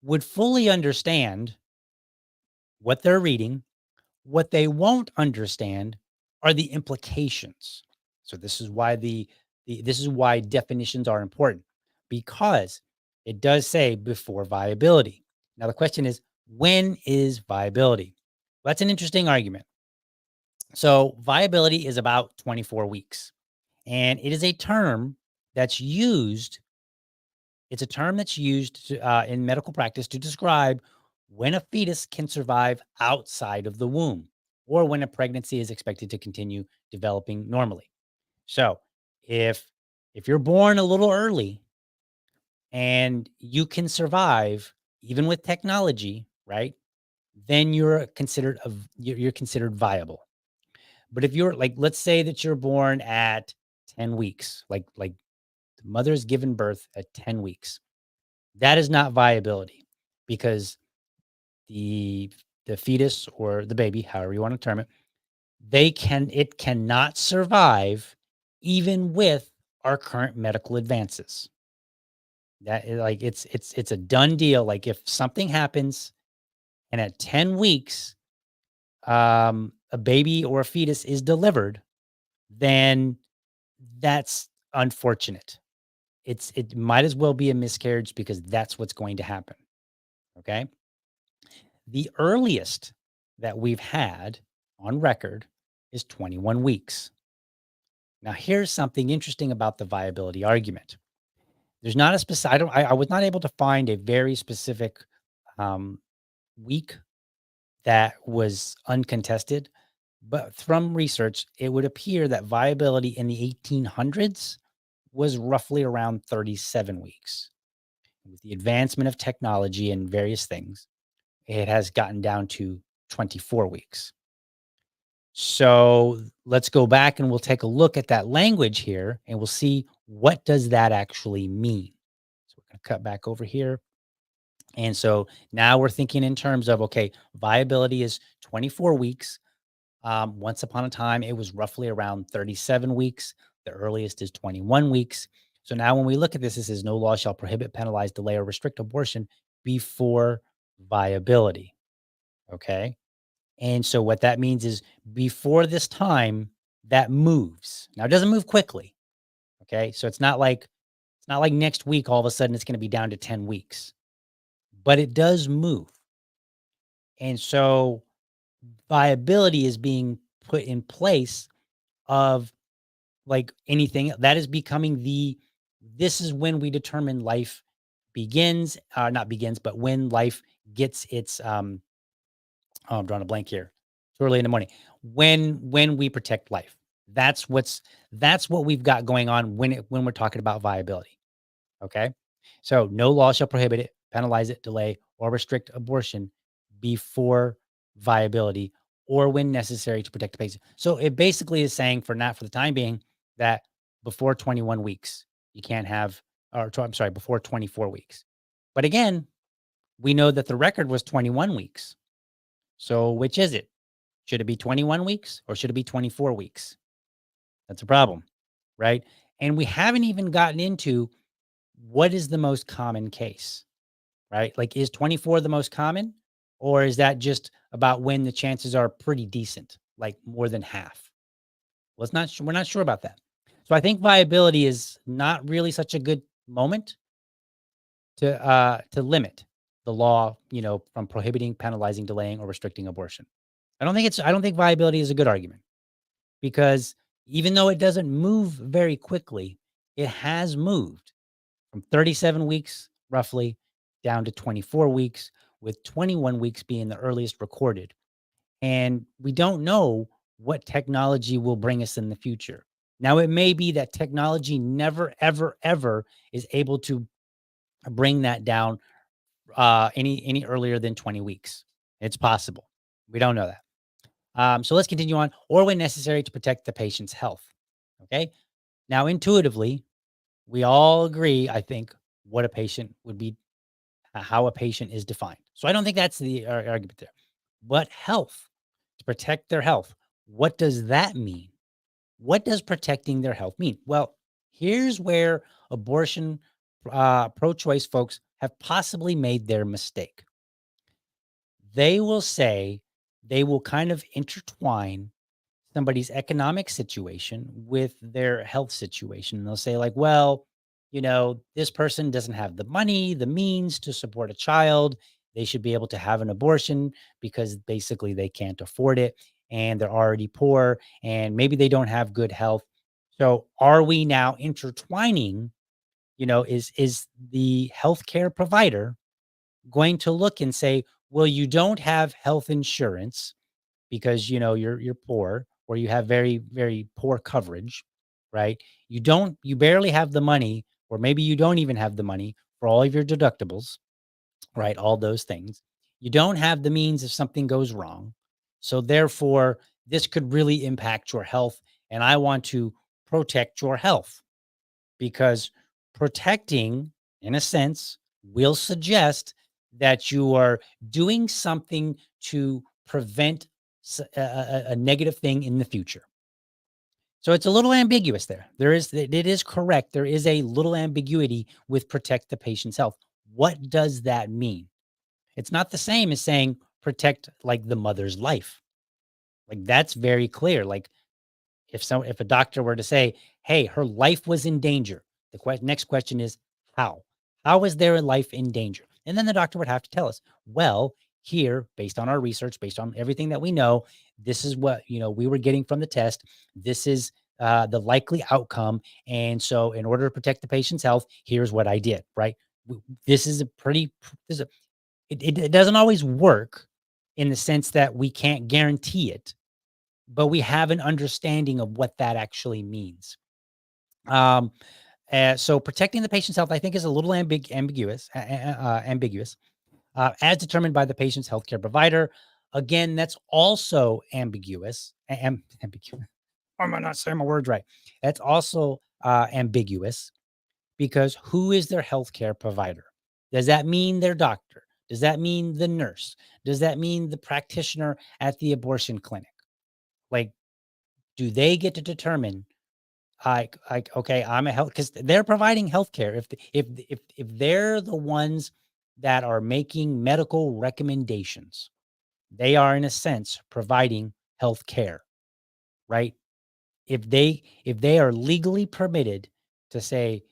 would fully understand what they're reading. What they won't understand are the implications. So this is why this is why definitions are important, because it does say before viability. Now the question is, when is viability? Well, that's an interesting argument. So viability is about 24 weeks, and it is a term that's used. It's a term that's used in medical practice to describe when a fetus can survive outside of the womb or when a pregnancy is expected to continue developing normally. So if you're born a little early and you can survive even with technology, right? Then you're considered viable. But if you're like, let's say that you're born at 10 weeks, like the mother's given birth at 10 weeks. That is not viability, because the fetus or the baby, however you want to term it, it cannot survive even with our current medical advances. That is like it's a done deal. Like if something happens and at 10 weeks a baby or a fetus is delivered, then that's unfortunate. It might as well be a miscarriage because that's what's going to happen. Okay? The earliest that we've had on record is 21 weeks. Now, here's something interesting about the viability argument. There's not a specific, I was not able to find a very specific week that was uncontested. But from research, it would appear that viability in the 1800s was roughly around 37 weeks. With the advancement of technology and various things, it has gotten down to 24 weeks. So let's go back and we'll take a look at that language here and we'll see what does that actually mean. So we're going to cut back over here. And so now we're thinking in terms of, okay, viability is 24 weeks. Once upon a time, it was roughly around 37 weeks. The earliest is 21 weeks. So now when we look at this, it says no law shall prohibit, penalize, delay, or restrict abortion before viability. Okay. And so what that means is before this time, that moves. Now it doesn't move quickly. Okay. So it's not like next week, all of a sudden it's going to be down to 10 weeks, but it does move. And so viability is being put in place of like anything that is becoming this is when we determine life begins, not begins, but when life gets its, oh, I'm drawing a blank here. It's early in the morning. When we protect life, that's what we've got going on when we're talking about viability. Okay. So no law shall prohibit it, penalize it, delay, or restrict abortion before viability or when necessary to protect the patient. So it basically is saying for the time being that before 21 weeks, you can't have, before 24 weeks. But again, we know that the record was 21 weeks. So which is it? Should it be 21 weeks or should it be 24 weeks? That's a problem, right? And we haven't even gotten into what is the most common case, right? Like, is 24 the most common, or is that just about when the chances are pretty decent, like more than half? Well, we're not sure about that. So I think viability is not really such a good moment to limit the law, from prohibiting, penalizing, delaying, or restricting abortion. I don't think viability is a good argument because even though it doesn't move very quickly, it has moved from 37 weeks roughly down to 24 weeks, with 21 weeks being the earliest recorded. And we don't know what technology will bring us in the future. Now, it may be that technology never, ever, ever is able to bring that down any earlier than 20 weeks. It's possible. We don't know that. So let's continue on. Or when necessary to protect the patient's health. Okay. Now, intuitively, we all agree, I think, what a patient would be, how a patient is defined. So I don't think that's the argument there. But health, to protect their health, what does that mean? What does protecting their health mean? Well, here's where abortion pro-choice folks have possibly made their mistake. They will say, they will kind of intertwine somebody's economic situation with their health situation. And they'll say like, well, this person doesn't have the money, the means to support a child. They should be able to have an abortion because basically they can't afford it and they're already poor and maybe they don't have good health. So are we now intertwining, is the healthcare provider going to look and say, well, you don't have health insurance because you're poor or you have very, very poor coverage, right? You barely have the money, or maybe you don't even have the money for all of your deductibles, right? All those things. You don't have the means if something goes wrong. So therefore, this could really impact your health. And I want to protect your health because protecting, in a sense, will suggest that you are doing something to prevent a negative thing in the future. So it's a little ambiguous there. It is correct. There is a little ambiguity with protect the patient's health. What does that mean? It's not the same as saying protect like the mother's life. Like that's very clear. Like if a doctor were to say, hey, her life was in danger, the next question is how? How is their life in danger? And then the doctor would have to tell us, well, here, based on our research, based on everything that we know, this is what, we were getting from the test. This is the likely outcome. And so in order to protect the patient's health, here's what I did, right? This is it doesn't always work in the sense that we can't guarantee it. but we have an understanding of what that actually means. So protecting the patient's health, I think, is a little ambiguous, as determined by the patient's healthcare provider. Again, that's also ambiguous. Ambiguous. Why am I not saying my words right? That's also ambiguous because who is their healthcare provider? Does that mean their doctor? Does that mean the nurse? Does that mean the practitioner at the abortion clinic? Like, do they get to determine okay, I'm a health, because they're providing healthcare. If they're the ones that are making medical recommendations, they are in a sense providing health care, right? If they are legally permitted to say,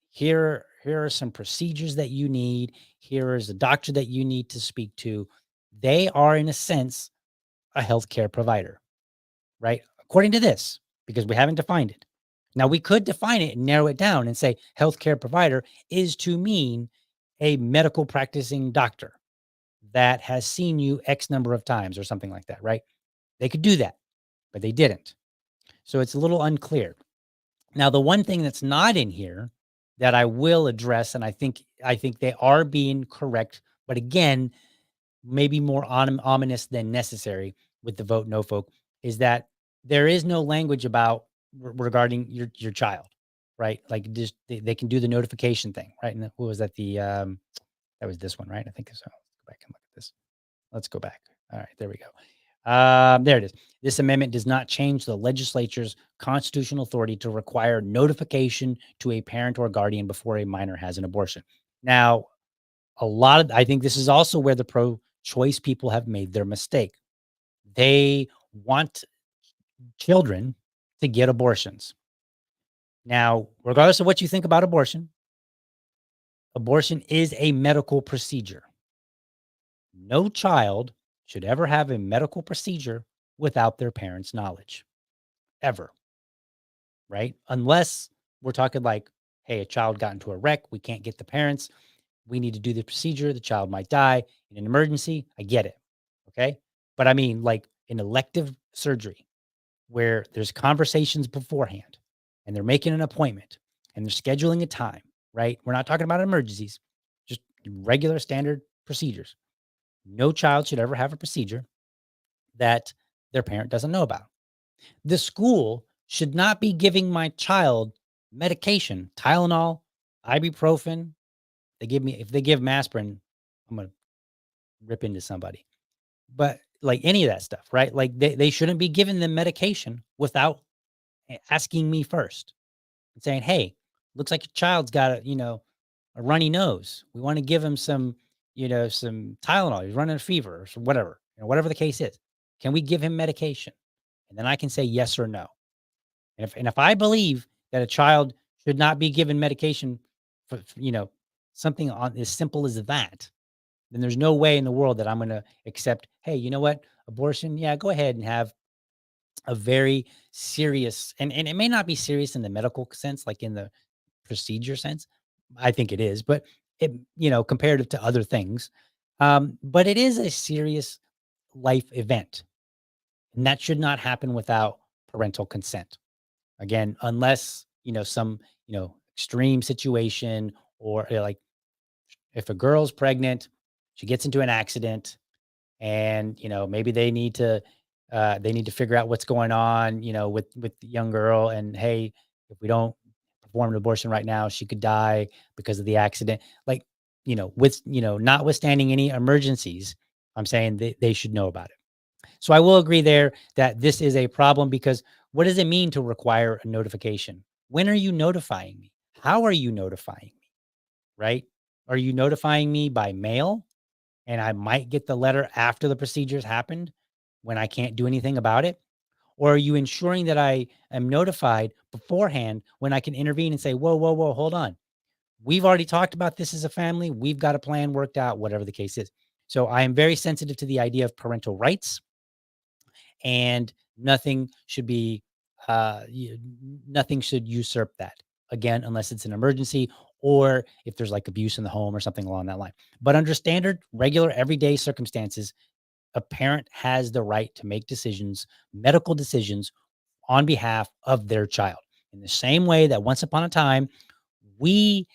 here are some procedures that you need, here is a doctor that you need to speak to, they are in a sense a healthcare provider, right? According to this, because we haven't defined it. Now, we could define it and narrow it down and say healthcare provider is to mean a medical practicing doctor that has seen you X number of times or something like that, right? They could do that, but they didn't. So it's a little unclear. Now, the one thing that's not in here that I will address, and I think they are being correct, but again, maybe more ominous than necessary with the vote no folk, is that there is no language about regarding your child, right? Like just they can do the notification thing, right? And what was that? That was this one, right? I think so. Let's go back and look at this. Let's go back. All right, there we go. There it is. This amendment does not change the legislature's constitutional authority to require notification to a parent or guardian before a minor has an abortion. Now, I think this is also where the pro-choice people have made their mistake. They want children to get abortions. Now, regardless of what you think about abortion is a medical procedure. No child should ever have a medical procedure without their parents' knowledge, ever, right? Unless we're talking like, hey, a child got into a wreck, we can't get the parents, we need to do the procedure, the child might die in an emergency. I get it, okay? But I mean, like an elective surgery where there's conversations beforehand and they're making an appointment and they're scheduling a time, right? We're not talking about emergencies, just regular standard procedures. No child should ever have a procedure that their parent doesn't know about. The school should not be giving my child medication, Tylenol, ibuprofen. If they give aspirin, I'm going to rip into somebody. But like any of that stuff, right? Like they shouldn't be giving them medication without asking me first and saying, hey, looks like your child's got a runny nose. We want to give him some Tylenol. He's running a fever or some whatever, whatever the case is. Can we give him medication? And then I can say yes or no. And if I believe that a child should not be given medication for something on as simple as that, then there's no way in the world that I'm going to accept, hey, you know what? Abortion, yeah, go ahead and have a very serious, and it may not be serious in the medical sense, like in the procedure sense. I think it is, but it, comparative to other things. But it is a serious life event. And that should not happen without parental consent. Again, unless, some, extreme situation or like if a girl's pregnant, she gets into an accident and, maybe they need to figure out what's going on, with the young girl. And hey, if we don't perform an abortion right now, she could die because of the accident. Like, notwithstanding any emergencies, I'm saying they should know about it. So I will agree there that this is a problem because what does it mean to require a notification? When are you notifying me? How are you notifying me? Right? Are you notifying me by mail? And I might get the letter after the procedures happened when I can't do anything about it? Or are you ensuring that I am notified beforehand when I can intervene and say, whoa, whoa, whoa, hold on. We've already talked about this as a family. We've got a plan worked out, whatever the case is. So I am very sensitive to the idea of parental rights, and nothing should usurp that. Again, unless it's an emergency or if there's like abuse in the home or something along that line. But under standard, regular, everyday circumstances, a parent has the right to make decisions, medical decisions, on behalf of their child. In the same way that once upon a time, we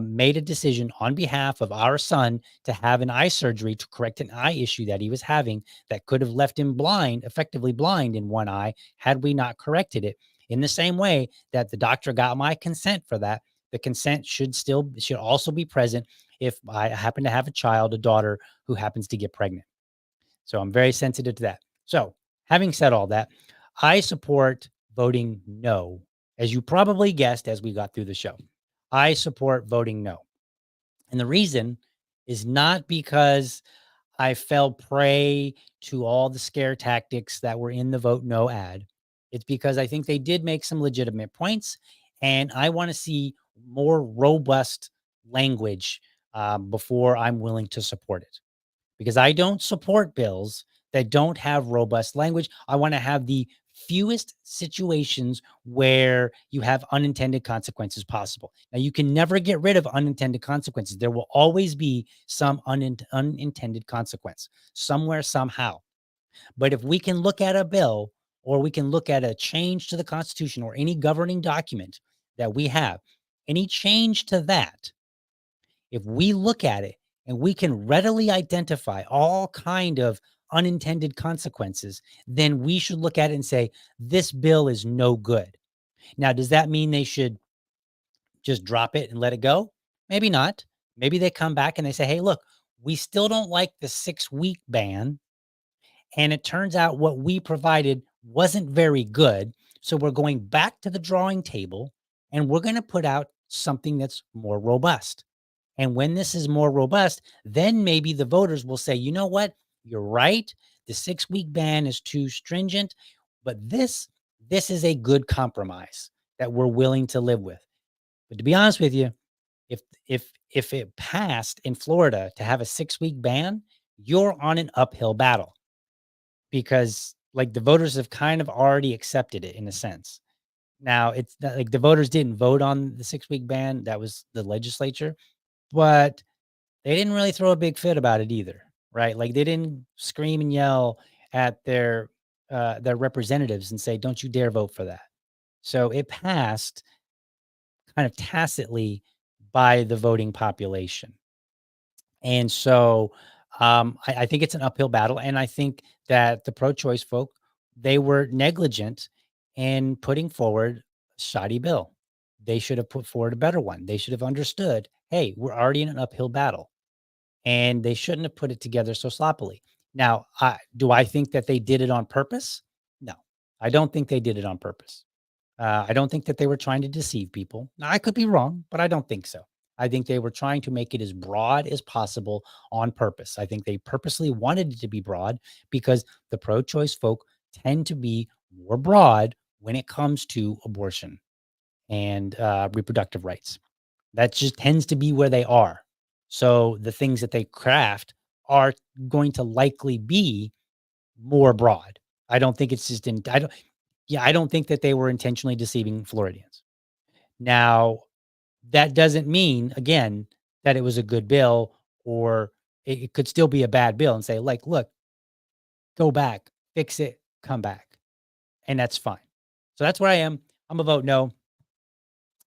made a decision on behalf of our son to have an eye surgery to correct an eye issue that he was having that could have left him blind, effectively blind in one eye, had we not corrected it. In the same way that the doctor got my consent for that, the consent should also be present if I happen to have a child, a daughter who happens to get pregnant. So I'm very sensitive to that. So having said all that, I support voting no, as you probably guessed as we got through the show. I support voting no. And the reason is not because I fell prey to all the scare tactics that were in the vote no ad. It's because I think they did make some legitimate points, and I want to see more robust language before I'm willing to support it. Because I don't support bills that don't have robust language. I want to have the fewest situations where you have unintended consequences possible. Now, you can never get rid of unintended consequences. There will always be some unintended consequence somewhere, somehow. But if we can look at a bill, or we can look at a change to the Constitution or any governing document that we have, any change to that, if we look at it and we can readily identify all kind of unintended consequences, then we should look at it and say, this bill is no good. Now, does that mean they should just drop it and let it go? Maybe not. Maybe they come back and they say, hey, look, we still don't like the 6-week ban. And it turns out what we provided wasn't very good. So we're going back to the drawing table and we're going to put out something that's more robust. And when this is more robust, then maybe the voters will say, you know what? You're right. The 6-week ban is too stringent, but this is a good compromise that we're willing to live with. But to be honest with you, if it passed in Florida to have a 6-week ban, you're on an uphill battle, because like the voters have kind of already accepted it in a sense. Now, it's not like the voters didn't vote on the 6-week ban. That was the legislature, but they didn't really throw a big fit about it either, right? Like they didn't scream and yell at their representatives and say, "Don't you dare vote for that." So it passed kind of tacitly by the voting population. And so I think it's an uphill battle. And I think that the pro-choice folk, they were negligent in putting forward a shoddy bill. They should have put forward a better one. They should have understood, hey, we're already in an uphill battle. And they shouldn't have put it together so sloppily. Now, do I think that they did it on purpose? No, I don't think they did it on purpose. I don't think that they were trying to deceive people. Now, I could be wrong, but I don't think so. I think they were trying to make it as broad as possible on purpose. I think they purposely wanted it to be broad because the pro-choice folk tend to be more broad when it comes to abortion and reproductive rights. That just tends to be where they are. So the things that they craft are going to likely be more broad. I don't think it's just I don't think that they were intentionally deceiving Floridians. Now, that doesn't mean, again, that it was a good bill, or it could still be a bad bill and say, like, look, go back, fix it, come back. And that's fine. So that's where I am. I'm a vote no.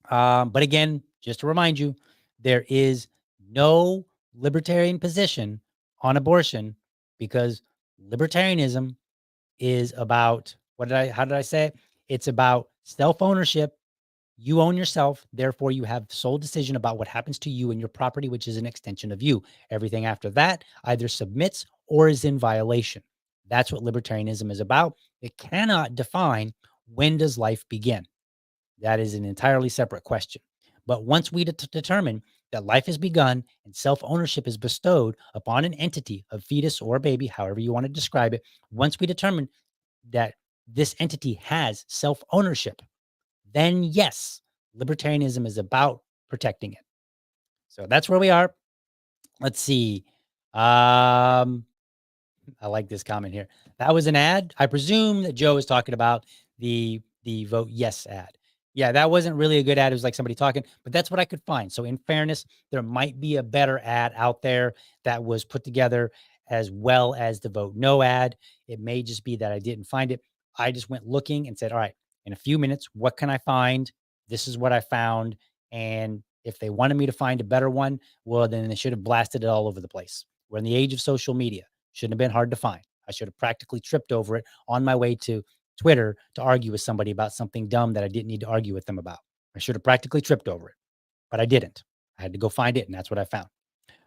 But again, just to remind you, there is no libertarian position on abortion, because libertarianism is about, how did I say it? It's about self-ownership. You own yourself. Therefore, you have sole decision about what happens to you and your property, which is an extension of you. Everything after that either submits or is in violation. That's what libertarianism is about. It cannot define when does life begin. That is an entirely separate question. But once we determine that life has begun and self-ownership is bestowed upon an entity, a fetus or a baby, however you want to describe it, once we determine that this entity has self-ownership, then yes, libertarianism is about protecting it. So that's where we are. Let's see. I like this comment here. That was an ad. I presume that Joe is talking about the vote yes ad. Yeah, that wasn't really a good ad. It was like somebody talking, but that's what I could find. So in fairness, there might be a better ad out there that was put together as well as the vote no ad. It may just be that I didn't find it. I just went looking and said, all right, in a few minutes, what can I find? This is what I found. And if they wanted me to find a better one, well, then they should have blasted it all over the place. We're in the age of social media. Shouldn't have been hard to find. I should have practically tripped over it on my way to Twitter to argue with somebody about something dumb that I didn't need to argue with them about. I should have practically tripped over it, but I didn't. I had to go find it, and that's what I found.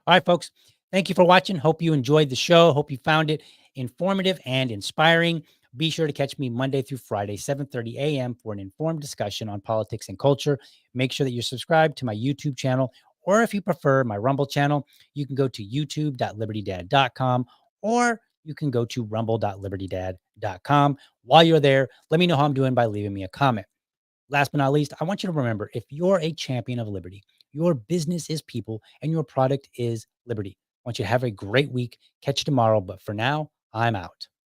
All right, folks. Thank you for watching. Hope you enjoyed the show. Hope you found it informative and inspiring. Be sure to catch me Monday through Friday, 7:30 a.m. for an informed discussion on politics and culture. Make sure that you're subscribed to my YouTube channel, or if you prefer my Rumble channel, you can go to youtube.libertydad.com, or you can go to rumble.libertydad.com. While you're there, let me know how I'm doing by leaving me a comment. Last but not least, I want you to remember, if you're a champion of liberty, your business is people and your product is liberty. I want you to have a great week. Catch you tomorrow. But for now, I'm out.